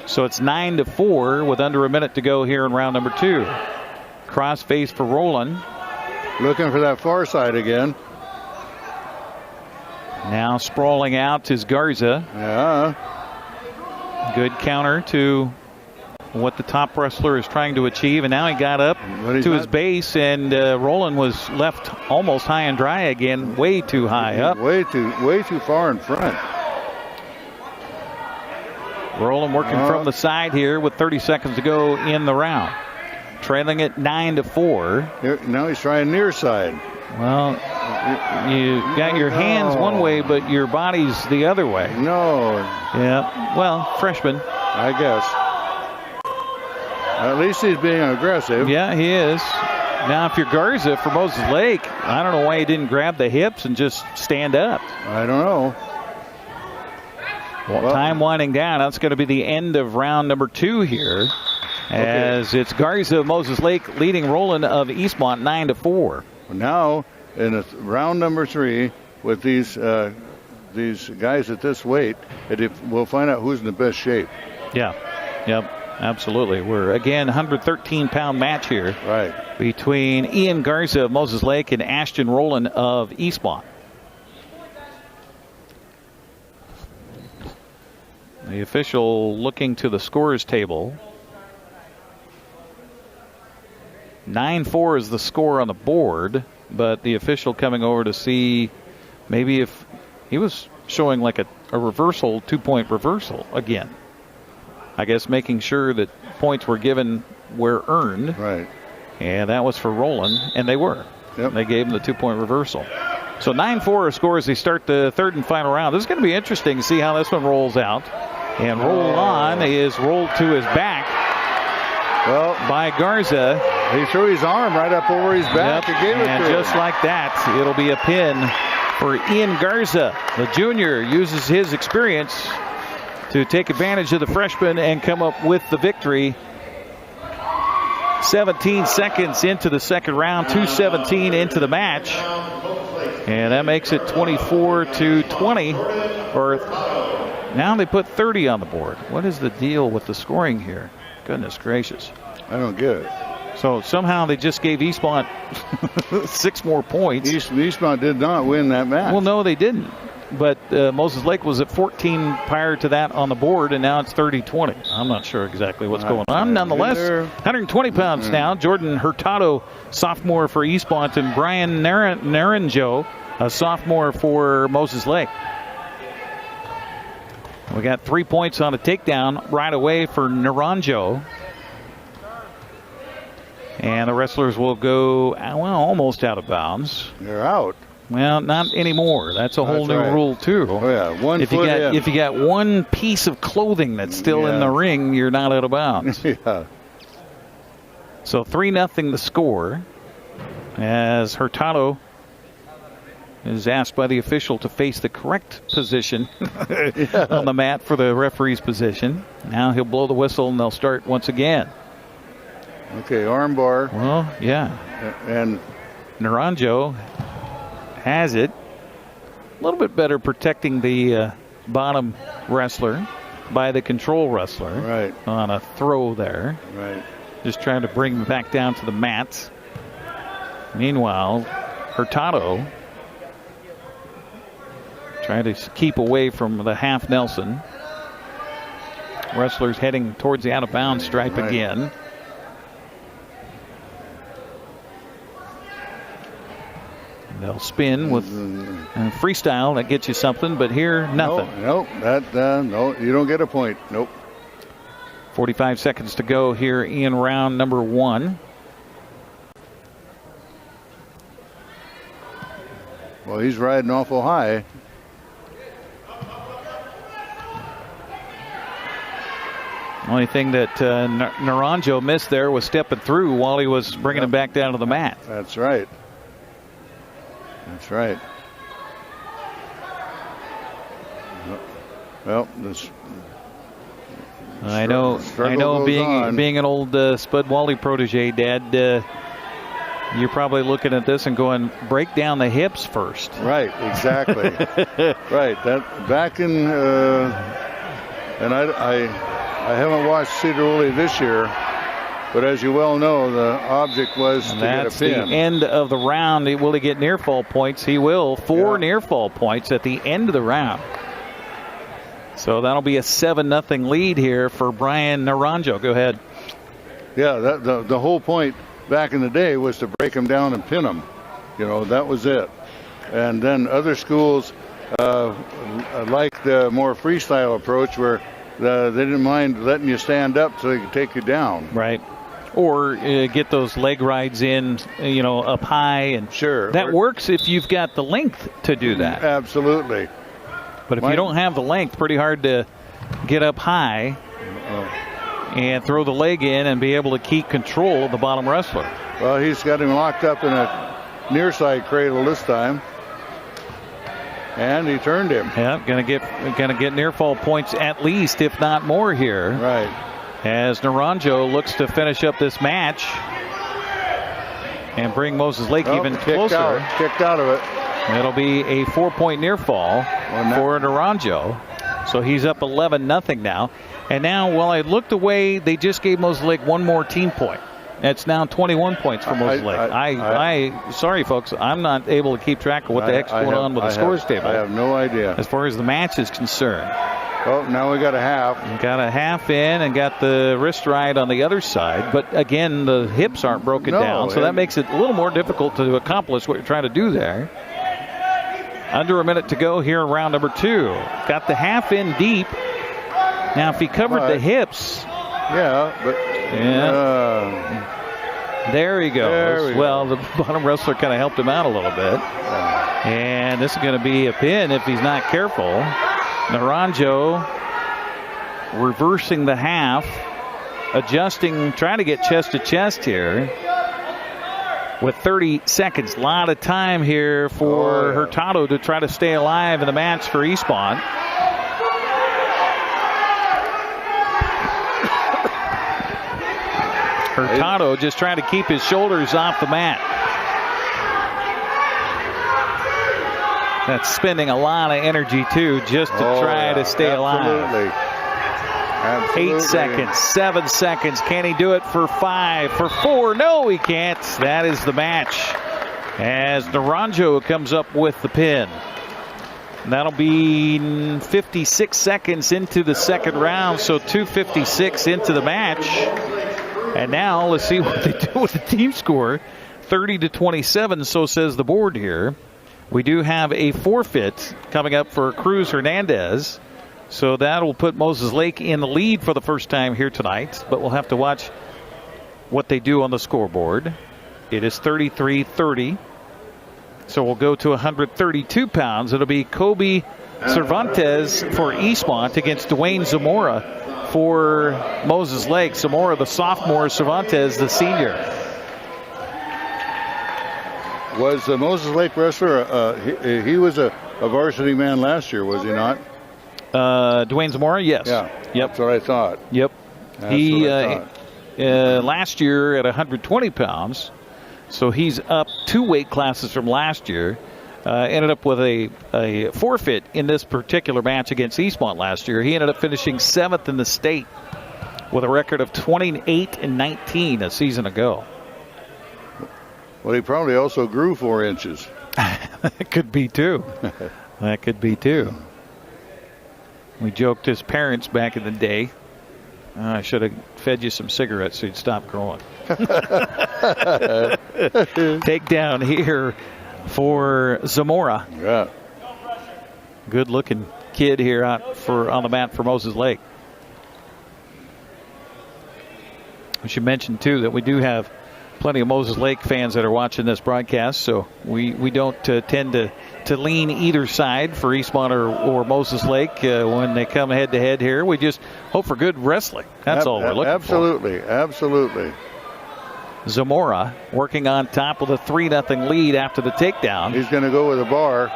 So it's 9-4 with under a minute to go here in round number 2. Cross face for Roland. Looking for that far side again. Now sprawling out is Garza. Yeah. Good counter to what the top wrestler is trying to achieve. And now he got up to his base, and Roland was left almost high and dry again. Way too high up. Way too far in front. Roland working from the side here with 30 seconds to go in the round. Trailing it 9-4. Now he's trying near side. Well, you got your hands one way, but your body's the other way. No. Yeah. Well, freshman, I guess. At least he's being aggressive. Yeah, he is. Now, if you're Garza for Moses Lake, I don't know why he didn't grab the hips and just stand up. I don't know. Well, time winding down. That's going to be the end of round number 2 here. As it's Garza of Moses Lake leading Roland of Eastmont 9-4. Now, in round number 3, with these guys at this weight, we'll find out who's in the best shape. Yeah. Yep. Absolutely. We're, again, 113-pound match here. Right. Between Ian Garza of Moses Lake and Ashton Roland of Eastmont. The official looking to the scores table. 9-4 is the score on the board, but the official coming over to see maybe if he was showing like a reversal, 2-point reversal again. I guess making sure that points were given where earned. Right. And that was for Roland, and they were. Yep. They gave him the 2-point reversal. So 9-4 score as they start the third and final round. This is going to be interesting to see how this one rolls out. And Roland is rolled to his back. Well, by Garza. He threw his arm right up over his back and gave it to him. And just like that, it'll be a pin for Ian Garza. The junior uses his experience to take advantage of the freshman and come up with the victory. 17 seconds into the second round, 2:17 into the match. And that makes it 24-20. Or now they put 30 on the board. What is the deal with the scoring here? Goodness gracious. I don't get it. So somehow they just gave Eastmont 6 more points. Eastmont did not win that match. Well, no, they didn't. But Moses Lake was at 14 prior to that on the board, and now it's 30-20. I'm not sure exactly what's going on. Nonetheless, 120 pounds now. Jordan Hurtado, sophomore for Eastmont, and Brian Naranjo, a sophomore for Moses Lake. We got 3 points on a takedown right away for Naranjo. And the wrestlers will go, well, almost out of bounds. They're out. Well, not anymore. That's a whole new rule, too. Oh, yeah. If you got one piece of clothing that's still in the ring, you're not out of bounds. Yeah. So 3-0 the score, as Hurtado is asked by the official to face the correct position on the mat for the referee's position. Now he'll blow the whistle and they'll start once again. Okay, armbar. Well, yeah. And Naranjo has it. A little bit better protecting the bottom wrestler by the control wrestler. Right. On a throw there. Right. Just trying to bring him back down to the mat. Meanwhile, Hurtado trying to keep away from the half Nelson. Wrestlers heading towards the out-of-bounds stripe again. They'll spin with freestyle. That gets you something, but here, nothing. No, you don't get a point. Nope. 45 seconds to go here in round number 1. Well, he's riding awful high. Only thing that Naranjo missed there was stepping through while he was bringing him back down to the mat. That's right. That's right. Well, this. I know. Being an old Spud Wally protege, Dad. You're probably looking at this and going, break down the hips first. Right. Exactly. Right. That back in, and I haven't watched Cedar Woolley this year, but as you well know, the object was to get a pin. That's the end of the round. Will he get near fall points? He will. 4 near fall points at the end of the round. So that'll be a 7-0 lead here for Brian Naranjo. Go ahead. Yeah, the whole point back in the day was to break him down and pin him. You know, that was it. And then other schools like the more freestyle approach where they didn't mind letting you stand up so they could take you down. Right. Or get those leg rides in, up high. And sure. That works if you've got the length to do that. Absolutely. But if you don't have the length, pretty hard to get up high and throw the leg in and be able to keep control of the bottom wrestler. Well, he's got him locked up in a near side cradle this time. And he turned him. Yeah, gonna get near fall points at least, if not more here. Right. As Naranjo looks to finish up this match and bring Moses Lake even closer. Kicked out of it. It'll be a 4-point near fall for Naranjo. So he's up 11-0 now. And now, while I looked away, they just gave Moses Lake one more team point. It's now 21 points for Moses Lake. Sorry, folks, I'm not able to keep track of what the heck's going on with the scores table. I have no idea. As far as the match is concerned. Oh, now we got a half. We got a half in and got the wrist ride on the other side. But again, the hips aren't broken down, so that makes it a little more difficult to accomplish what you're trying to do there. Under a minute to go here in round number 2. Got the half in deep. Now, if he covered the hips. Yeah, but. There he goes. The bottom wrestler kind of helped him out a little bit. And this is going to be a pin if he's not careful. Naranjo reversing the half. Adjusting, trying to get chest to chest here. With 30 seconds. A lot of time here for Hurtado to try to stay alive in the match for Eastmont. Hurtado just trying to keep his shoulders off the mat. That's spending a lot of energy, too, just to try to stay alive. Absolutely. 8 seconds, 7 seconds. Can he do it for 5, for 4? No, he can't. That is the match. As Naranjo comes up with the pin. That'll be 56 seconds into the second round, so 2:56 into the match. And now let's see what they do with the team score. 30-27, so says the board here. We do have a forfeit coming up for Cruz Hernandez. So that will put Moses Lake in the lead for the first time here tonight. But we'll have to watch what they do on the scoreboard. It is 33-30. So we'll go to 132 pounds. It'll be Kobe Cervantes for Eastmont against Dwayne Zamora for Moses Lake. Zamora, the sophomore, Cervantes, the senior. Was the Moses Lake wrestler, he was a varsity man last year, was he not? Dwayne Zamora, yes. Yeah, yep. That's what I thought. Yep. He last year at 120 pounds, so he's up 2 weight classes from last year. Ended up with a forfeit in this particular match against Eastmont last year. He ended up finishing 7th in the state with a record of 28-19 a season ago. Well, he probably also grew 4 inches. That could be too. That could be too. We joked his parents back in the day. I should have fed you some cigarettes so you'd stop growing. Take down here for Zamora. Yeah. Good-looking kid here out on the mat for Moses Lake. We should mention, too, that we do have plenty of Moses Lake fans that are watching this broadcast, so we don't tend to lean either side for Eastmont or Moses Lake when they come head-to-head here. We just hope for good wrestling. That's all we're looking for. Absolutely. Zamora working on top with a 3-0 lead after the takedown. He's going to go with a bar.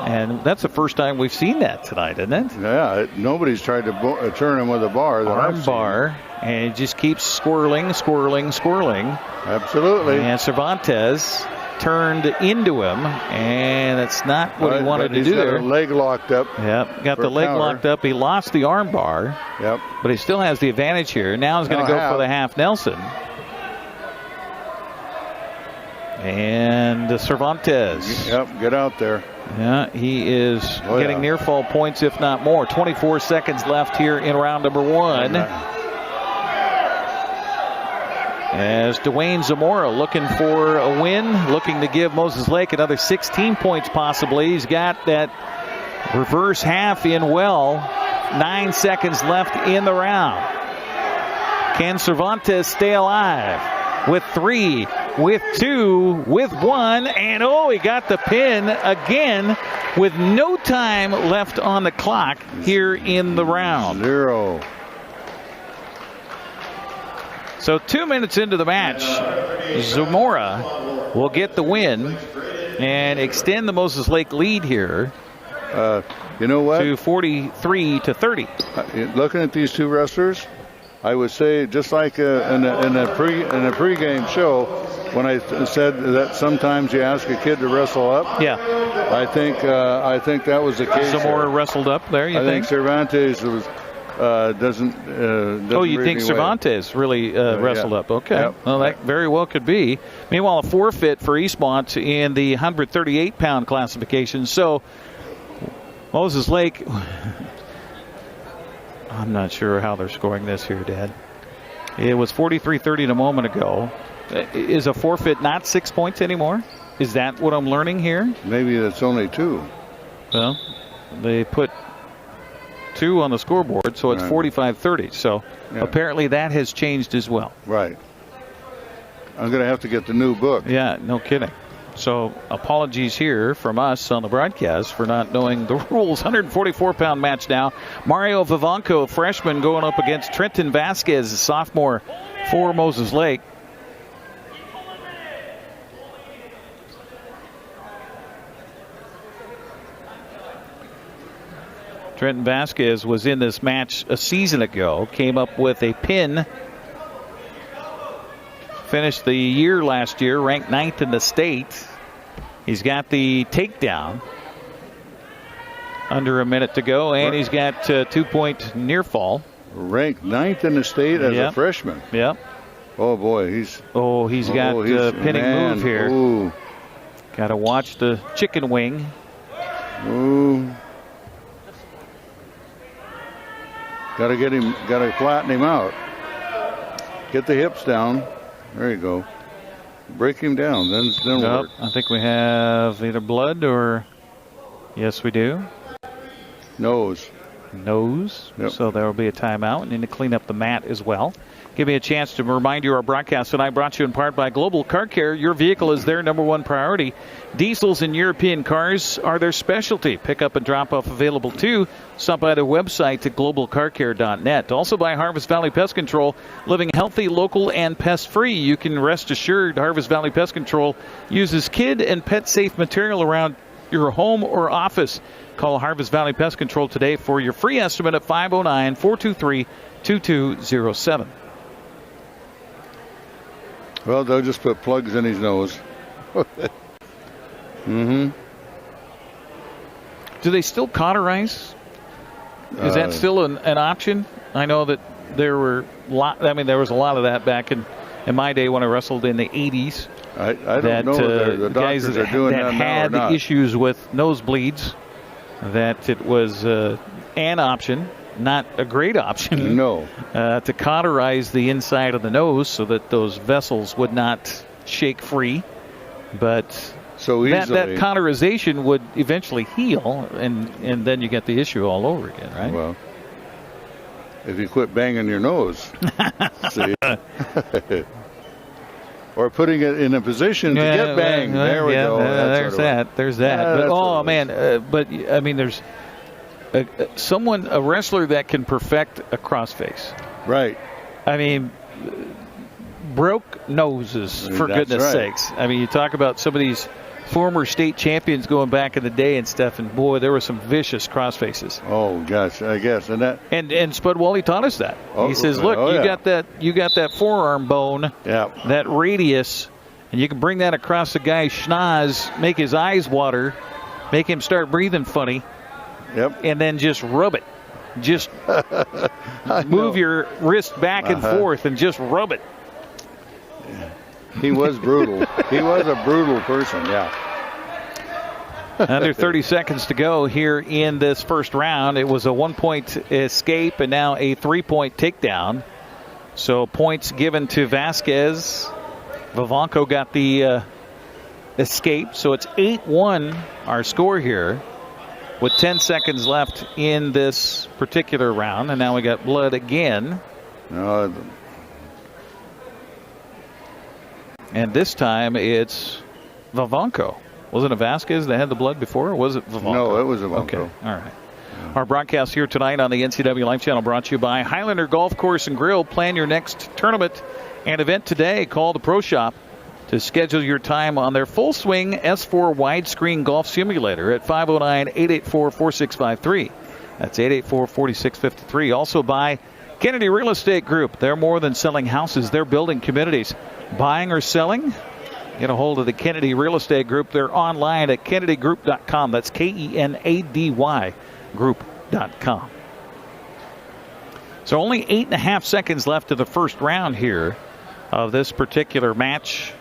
And that's the first time we've seen that tonight, isn't it? Yeah, nobody's tried to turn him with a bar. Arm bar, and it just keeps swirling. Absolutely. And Cervantes turned into him, and that's not what he wanted to do there. He's got a leg locked up. Yep, got the leg locked up. He lost the arm bar. Yep. But he still has the advantage here. Now he's going to go for the half Nelson. And Cervantes. Yep, get out there. Yeah, he is getting near fall points, if not more. 24 seconds left here in round number 1. As Dwayne Zamora looking for a win, looking to give Moses Lake another 16 points possibly. He's got that reverse half in well. 9 seconds left in the round. Can Cervantes stay alive? With 3, with 2, with 1, and he got the pin again with no time left on the clock here in the round. 0. So 2 minutes into the match, Zamora will get the win and extend the Moses Lake lead here. You know what? To 43-30. Looking at these two wrestlers, I would say, just like in a pregame show, when I said that sometimes you ask a kid to wrestle up. Yeah. I think that was the case. Zamora wrestled up there. You think? I think Cervantes was doesn't. You think Cervantes really wrestled up? Okay. Yep. Well, that very well could be. Meanwhile, a forfeit for Eastmont in the 138-pound classification. So Moses Lake. I'm not sure how they're scoring this here, Dad. It was 43-30 a moment ago. Is a forfeit not 6 points anymore? Is that what I'm learning here? Maybe that's only 2. Well, they put 2 on the scoreboard, so it's 45-30. So apparently that has changed as well. Right. I'm going to have to get the new book. Yeah, no kidding. So apologies here from us on the broadcast for not knowing the rules. 144-pound match now. Mario Vivanco, freshman, going up against Trenton Vasquez, a sophomore for Moses Lake. Trenton Vasquez was in this match a season ago, came up with a pin. Finished the year last year, ranked 9th in the state. He's got the takedown. Under a minute to go, and he's got 2-point near fall. Ranked 9th in the state as a freshman. Yep. Oh boy, he's got a pinning move here. Ooh. Got to watch the chicken wing. Ooh. Got to flatten him out. Get the hips down. There you go. Break him down. Then work. I think we have either blood or... Yes, we do. Nose. Yep. So there will be a timeout. We need to clean up the mat as well. Give me a chance to remind you our broadcast tonight brought to you in part by Global Car Care. Your vehicle is their number one priority. Diesels and European cars are their specialty. Pick up and drop off available too. Stop by their website at globalcarcare.net. Also by Harvest Valley Pest Control. Living healthy, local, and pest-free. You can rest assured Harvest Valley Pest Control uses kid and pet-safe material around your home or office. Call Harvest Valley Pest Control today for your free estimate at 509-423-2207. Well, they'll just put plugs in his nose. Do they still cauterize? Is that still an option? I know that there was a lot of that back in my day when I wrestled in the 80s. I don't know the guys doctors are doing that now or not. had issues with nosebleeds, that it was an option. Not a great option. No. To cauterize the inside of the nose so that those vessels would not shake free. But so easily. That cauterization would eventually heal, and then you get the issue all over again, right? Well, if you quit banging your nose. See? Or putting it in a position to get banged. There we go. There's that. There's that. But I mean, there's a wrestler that can perfect a crossface. Right. I mean, broke noses, for goodness sakes. I mean, you talk about some of these former state champions going back in the day and stuff, and boy, there were some vicious crossfaces. Oh gosh, I guess. And Spud Wally taught us that. He says, look, you got that forearm bone, that radius, and you can bring that across the guy's schnoz, make his eyes water, make him start breathing funny. Yep. And then just rub it. Just move your wrist back and forth and just rub it. He was brutal. He was a brutal person, Under 30 seconds to go here in this first round. It was a 1-point escape and now a 3-point takedown. So points given to Vasquez. Vivanco got the escape. So it's 8-1 our score here with 10 seconds left in this particular round. And now we got blood again. And this time it's Vivanco. Wasn't it Vasquez that had the blood before, or was it Vivanco? No, it was Vivanco. Okay, all right. Our broadcast here tonight on the NCWLIFE Channel brought to you by Highlander Golf Course and Grill. Plan your next tournament and event today. Call the Pro Shop to schedule your time on their full swing S4 widescreen golf simulator at 509-884-4653. That's 884-4653. Also by Kennedy Real Estate Group. They're more than selling houses. They're building communities. Buying or selling? Get a hold of the Kennedy Real Estate Group. They're online at kennedygroup.com. That's KENADY group.com. So only 8.5 seconds left of the first round here of this particular match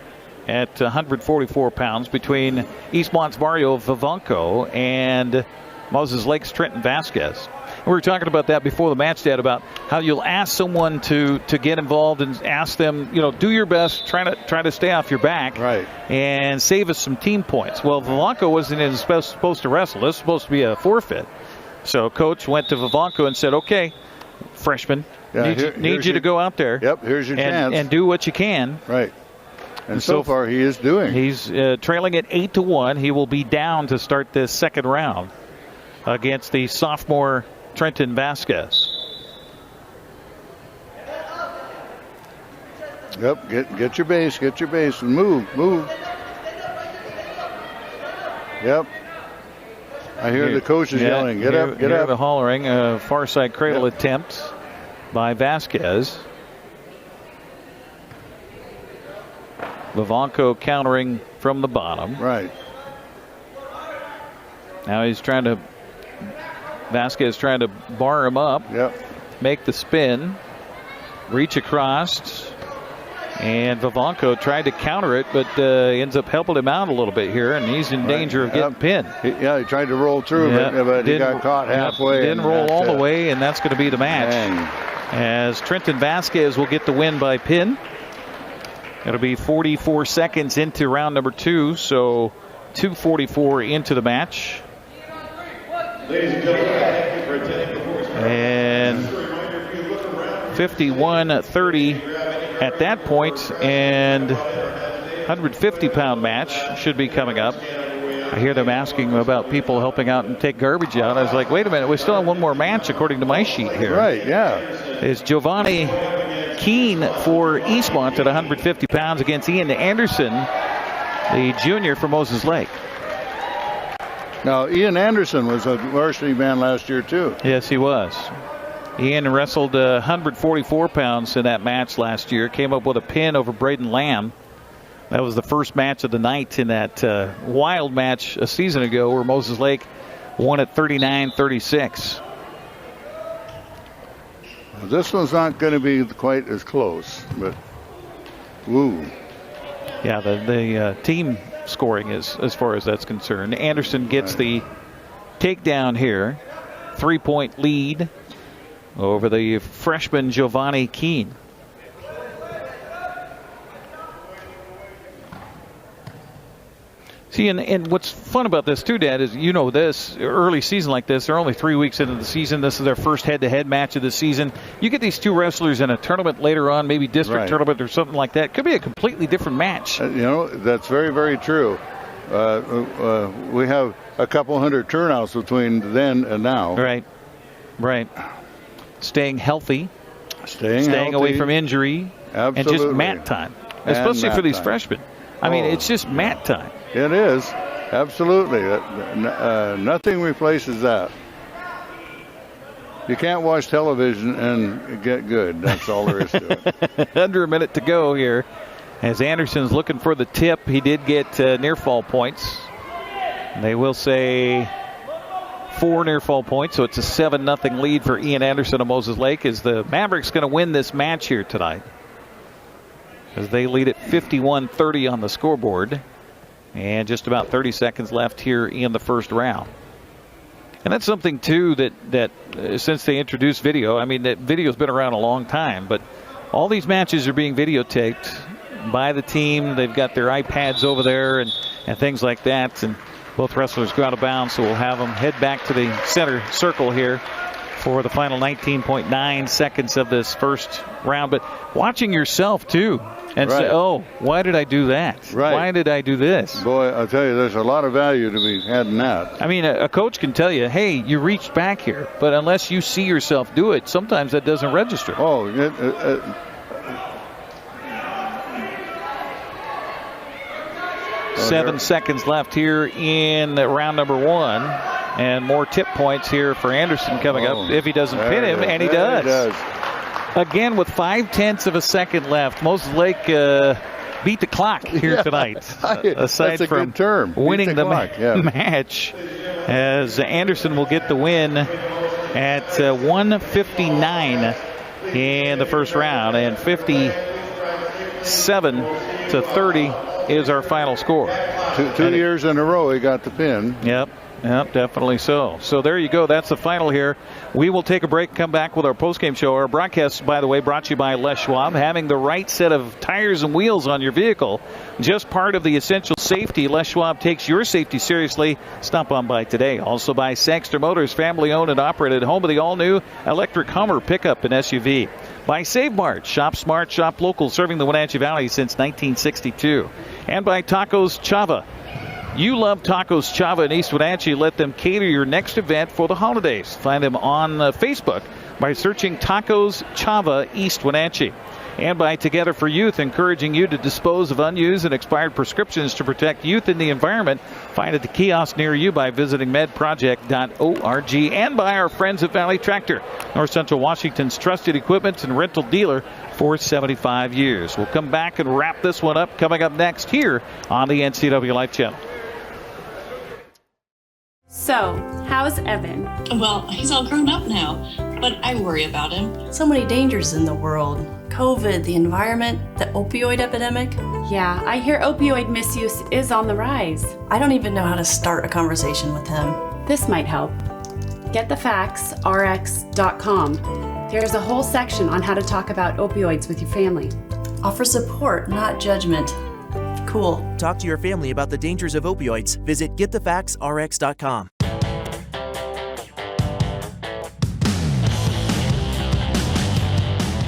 at 144 pounds between Eastmont's Mario Vivanco and Moses Lake's Trenton Vasquez. We were talking about that before the match, Dad, about how you'll ask someone to get involved and ask them, do your best, try to stay off your back, right, and save us some team points. Well, Vivanco wasn't even supposed to wrestle. This was supposed to be a forfeit. So Coach went to Vivanco and said, "Okay, freshman, need you to go out there. Yep, here's your chance and do what you can." Right. And so far, he is doing. He's trailing at 8-1. He will be down to start this second round against the sophomore Trenton Vasquez. Yep, get your base, and move. Yep. I hear the coaches yelling, get up. The hollering, far side cradle attempt by Vasquez. Vivanco countering from the bottom. Right. Now Vasquez trying to bar him up. Yep. Make the spin. Reach across. And Vivanco tried to counter it, but ends up helping him out a little bit here, and he's in danger of getting pinned. He tried to roll through, but he got caught halfway. Didn't roll all the way, and that's going to be the match. Dang. As Trenton Vasquez will get the win by pin. It'll be 44 seconds into round number 2, so 2:44 into the match. And 51-30 at that point, and 150-pound match should be coming up. I hear them asking about people helping out and take garbage out. I was like, wait a minute, we still have one more match according to my sheet here. Right, yeah. Is Giovanni Keene for Eastmont at 150 pounds against Ian Anderson, the junior from Moses Lake. Now, Ian Anderson was a varsity man last year, too. Yes, he was. Ian wrestled 144 pounds in that match last year. Came up with a pin over Braden Lamb. That was the first match of the night in that wild match a season ago where Moses Lake won at 39-36. Well, this one's not going to be quite as close, but woo. Yeah, the team scoring is as far as that's concerned. Anderson gets the takedown here. 3-point lead over the freshman Giovanni Keene. See, and what's fun about this too, Dad, is this early season like this, they're only 3 weeks into the season. This is their first head-to-head match of the season. You get these two wrestlers in a tournament later on, maybe district tournament or something like that. It could be a completely different match. That's very, very true. We have a couple hundred turnouts between then and now. Right. Staying healthy. Staying away from injury. Absolutely. And just mat time, especially for these freshmen. I mean, it's just mat time. It is. Absolutely. Nothing replaces that. You can't watch television and get good. That's all there is to it. Under a minute to go here. As Anderson's looking for the tip, he did get near fall points. They will say 4 near fall points, so it's a 7-0 lead for Ian Anderson of Moses Lake. Is the Mavericks going to win this match here tonight? As they lead at 51-30 on the scoreboard. And just about 30 seconds left here in the first round. And that's something, too, that since they introduced video, I mean, that video's been around a long time, but all these matches are being videotaped by the team. They've got their iPads over there and things like that. And both wrestlers go out of bounds, so we'll have them head back to the center circle here for the final 19.9 seconds of this first round. But watching yourself, too, and say, oh, why did I do that? Right. Why did I do this? Boy, I'll tell you, there's a lot of value to be had in that. I mean, a coach can tell you, hey, you reached back here. But unless you see yourself do it, sometimes that doesn't register. Oh, 7 seconds left here in round number 1. And more tip points here for Anderson coming up if he doesn't pin him, and he does. Again, with 0.5 of a second left, Moses Lake beat the clock here tonight. Aside that's a from good term. Winning the match, as Anderson will get the win at 1:59 in the first round, and 57-30 is our final score. Two years in a row, he got the pin. Yep, definitely so. So there you go. That's the final here. We will take a break, come back with our postgame show. Our broadcast, by the way, brought to you by Les Schwab. Having the right set of tires and wheels on your vehicle, just part of the essential safety. Les Schwab takes your safety seriously. Stop on by today. Also by Sangster Motors, family-owned and operated, home of the all-new electric Hummer pickup and SUV. By Save Mart, shop smart, shop local, serving the Wenatchee Valley since 1962. And by Tacos Chava. You love Tacos Chava in East Wenatchee. Let them cater your next event for the holidays. Find them on Facebook by searching Tacos Chava East Wenatchee. And by Together for Youth, encouraging you to dispose of unused and expired prescriptions to protect youth and the environment. Find at the kiosk near you by visiting medproject.org. And by our friends at Valley Tractor, North Central Washington's trusted equipment and rental dealer for 75 years. We'll come back and wrap this one up coming up next here on the NCWLIFE Channel. So, how's Evan? Well, he's all grown up now, but I worry about him. So many dangers in the world. COVID, the environment, the opioid epidemic. Yeah, I hear opioid misuse is on the rise. I don't even know how to start a conversation with him. This might help. GetTheFactsRx.com. There's a whole section on how to talk about opioids with your family. Offer support, not judgment. Cool. Talk to your family about the dangers of opioids. Visit GetTheFactsRx.com.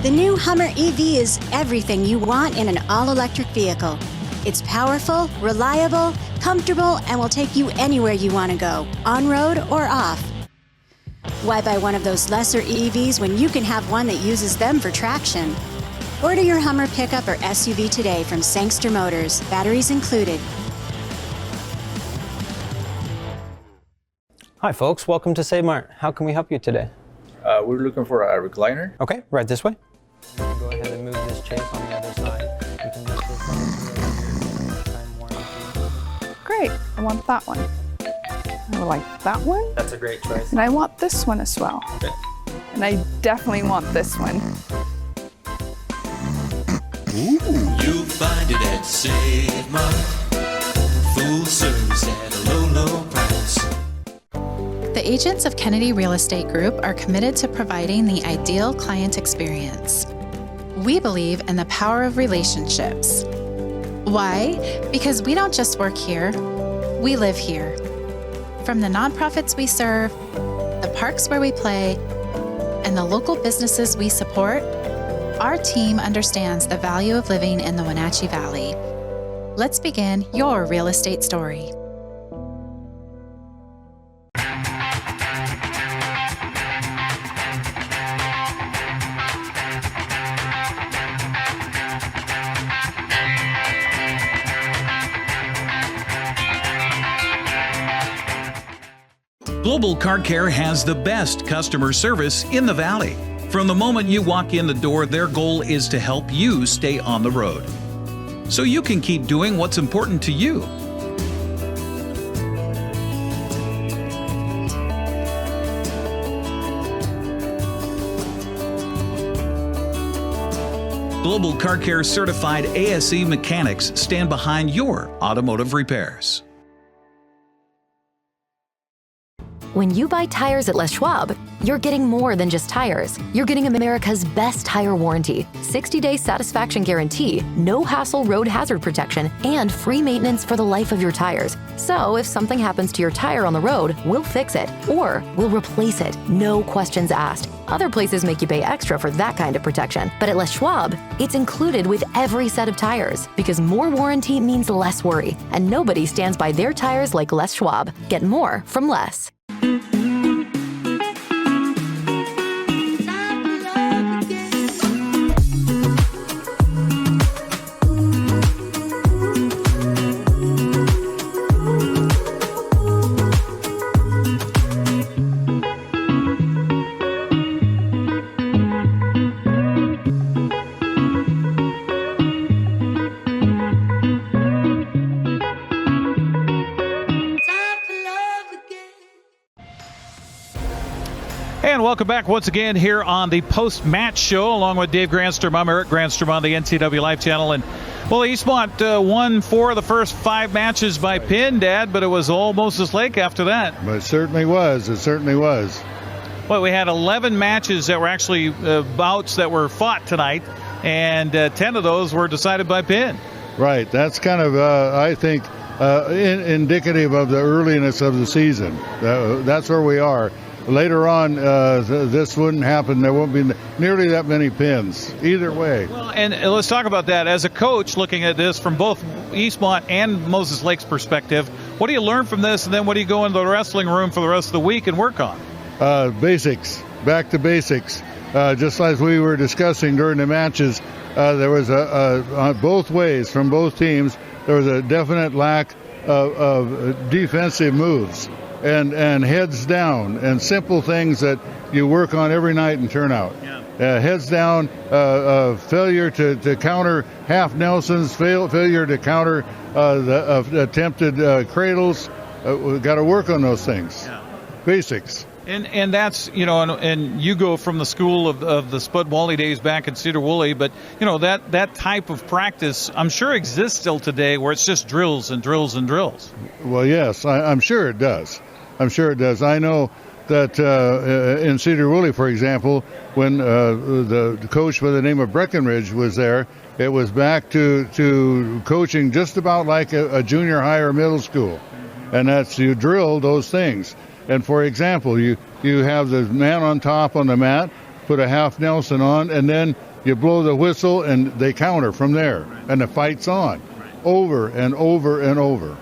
The new Hummer EV is everything you want in an all-electric vehicle. It's powerful, reliable, comfortable, and will take you anywhere you want to go, on-road or off. Why buy one of those lesser EVs when you can have one that uses them for traction? Order your Hummer pickup or SUV today from Sangster Motors, batteries included. Hi folks, welcome to Save Mart. How can we help you today? We're looking for a recliner. Okay, right this way. Go ahead and move this chase on the other side. You can lift this up. Time warranty. Great, I want that one. I like that one. That's a great choice. And I want this one as well. Okay. And I definitely want this one. You'll find it at Save Mart. Full service at a low, low price. The agents of Kennedy Real Estate Group are committed to providing the ideal client experience. We believe in the power of relationships. Why? Because we don't just work here, We live here. From the nonprofits we serve, the parks where we play, and the local businesses we support, our team understands the value of living in the Wenatchee Valley. Let's begin your real estate story. Global Car Care has the best customer service in the Valley. From the moment you walk in the door, their goal is to help you stay on the road, so you can keep doing what's important to you. Global Car Care certified ASE mechanics stand behind your automotive repairs. When you buy tires at Les Schwab, you're getting more than just tires. You're getting America's best tire warranty, 60-day satisfaction guarantee, no hassle road hazard protection, and free maintenance for the life of your tires. So if something happens to your tire on the road, we'll fix it, or we'll replace it, no questions asked. Other places make you pay extra for that kind of protection, but at Les Schwab, it's included with every set of tires, because more warranty means less worry, and nobody stands by their tires like Les Schwab. Get more from less. And welcome back once again here on the post-match show, along with Dave Granstrom. I'm Eric Granstrom on the NCWLIFE Channel. And, well, Eastmont won 4 of the first 5 matches by pin, Dad, but it was all Moses Lake after that. But it certainly was. It certainly was. Well, we had 11 matches that were actually bouts that were fought tonight, and 10 of those were decided by pin. Right. That's kind of, I think, indicative of the earliness of the season. That's where we are. Later on, this wouldn't happen. There won't be nearly that many pins either way. Well, and let's talk about that. As a coach, looking at this from both Eastmont and Moses Lake's perspective, what do you learn from this, and then what do you go into the wrestling room for the rest of the week and work on? Basics. Back to basics. Just as we were discussing during the matches, there was on both ways from both teams, there was a definite lack of defensive moves. And heads down, and simple things that you work on every night and turn out. Yeah. Heads down, failure to counter half Nelsons, failure to counter the attempted cradles. We've got to work on those things. Yeah. Basics. And that's, and you go from the school of the Spud Wally days back in Cedar Woolley, but, that type of practice, I'm sure exists still today, where it's just drills and drills and drills. Well, yes, I'm sure it does. I'm sure it does. I know that in Cedar Woolley, for example, when the coach by the name of Breckenridge was there, it was back to coaching just about like a junior high or middle school. And that's, you drill those things. And for example, you have the man on top on the mat, put a half Nelson on, and then you blow the whistle and they counter from there. And the fight's on over and over and over.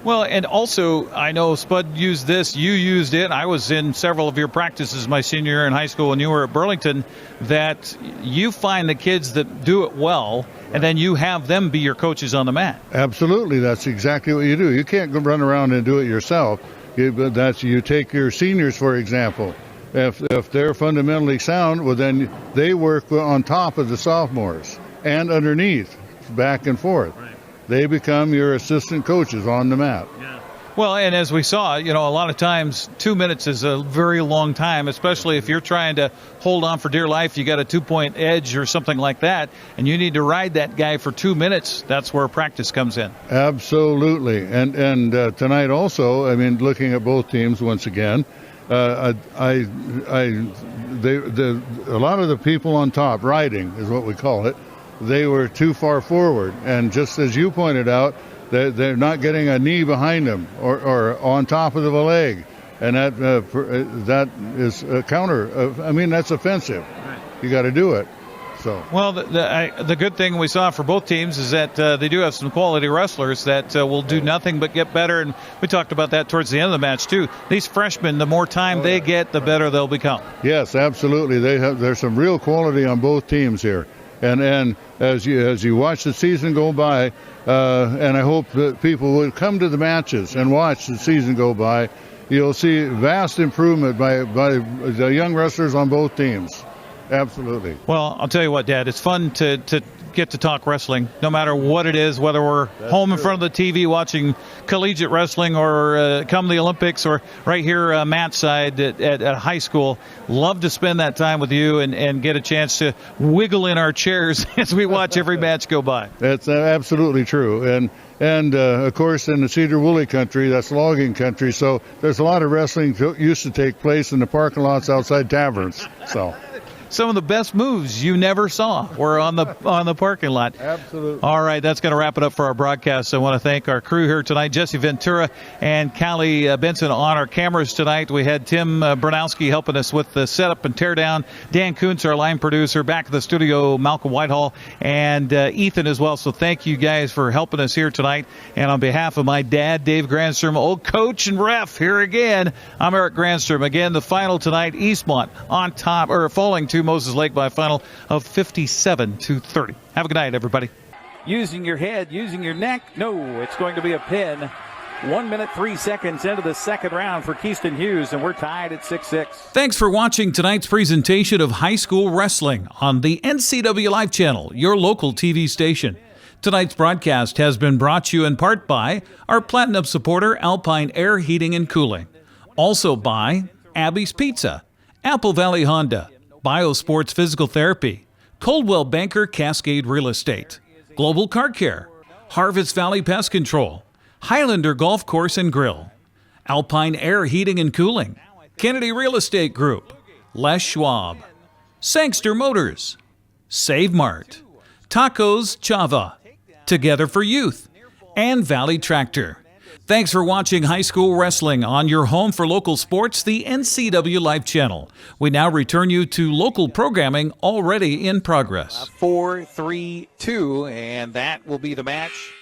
Well, and also, I know Spud used this, you used it. I was in several of your practices my senior year in high school when you were at Burlington, that you find the kids that do it well, and then you have them be your coaches on the mat. Absolutely. That's exactly what you do. You can't go run around and do it yourself. You take your seniors, for example. If they're fundamentally sound, well, then they work on top of the sophomores and underneath, back and forth. Right. They become your assistant coaches on the mat. Yeah. Well, and as we saw, a lot of times 2 minutes is a very long time, especially if you're trying to hold on for dear life. You got a 2-point edge or something like that, and you need to ride that guy for 2 minutes. That's where practice comes in. Absolutely. And tonight also, looking at both teams once again, a lot of the people on top, riding is what we call it, they were too far forward. And just as you pointed out, They're not getting a knee behind them or on top of the leg. And that is a counter. I mean, that's offensive. You got to do it. So. Well, the good thing we saw for both teams is that they do have some quality wrestlers that will do nothing but get better. And we talked about that towards the end of the match, too. These freshmen, the more time they get, the better they'll become. Yes, absolutely. There's some real quality on both teams here. And as you watch the season go by, and I hope that people will come to the matches and watch the season go by, you'll see vast improvement by the young wrestlers on both teams. Absolutely. Well, I'll tell you what, Dad, it's fun to get to talk wrestling, no matter what it is, whether we're home in front of the TV watching collegiate wrestling or come the Olympics or right here Matt's side at high school. Love to spend that time with you and get a chance to wiggle in our chairs as we watch every match go by. That's absolutely true. And of course, in the Cedar Woolley country, that's logging country, so there's a lot of wrestling used to take place in the parking lots outside taverns. So. Some of the best moves you never saw were on the parking lot. Absolutely. All right, that's going to wrap it up for our broadcast. I want to thank our crew here tonight, Jesse Ventura and Callie Benson on our cameras tonight. We had Tim Bernowski helping us with the setup and teardown. Dan Kuntz, our line producer, back in the studio, Malcolm Whitehall, and Ethan as well. So thank you guys for helping us here tonight. And on behalf of my dad, Dave Granstrom, old coach and ref, here again, I'm Eric Granstrom. Again, the final tonight, Eastmont on top, or falling to Moses Lake by a final of 57-30. Have a good night, everybody. Using your head, using your neck. No, it's going to be a pin. 1 minute, 3 seconds into the second round for Keyston Hughes, and we're tied at 6-6. Thanks for watching tonight's presentation of high school wrestling on the NCWLIFE Channel, your local TV station. Tonight's broadcast has been brought to you in part by our Platinum supporter, Alpine Air Heating and Cooling. Also by Abby's Pizza, Apple Valley Honda, Biosports Physical Therapy, Coldwell Banker Cascade Real Estate, Global Car Care, Harvest Valley Pest Control, Highlander Golf Course and Grill, Alpine Air Heating and Cooling, Kennedy Real Estate Group, Les Schwab, Sangster Motors, Save Mart, Tacos Chava, Together for Youth, and Valley Tractor. Thanks for watching high school wrestling on your home for local sports, the NCWLIFE Channel. We now return you to local programming already in progress. 4-3-2, and that will be the match.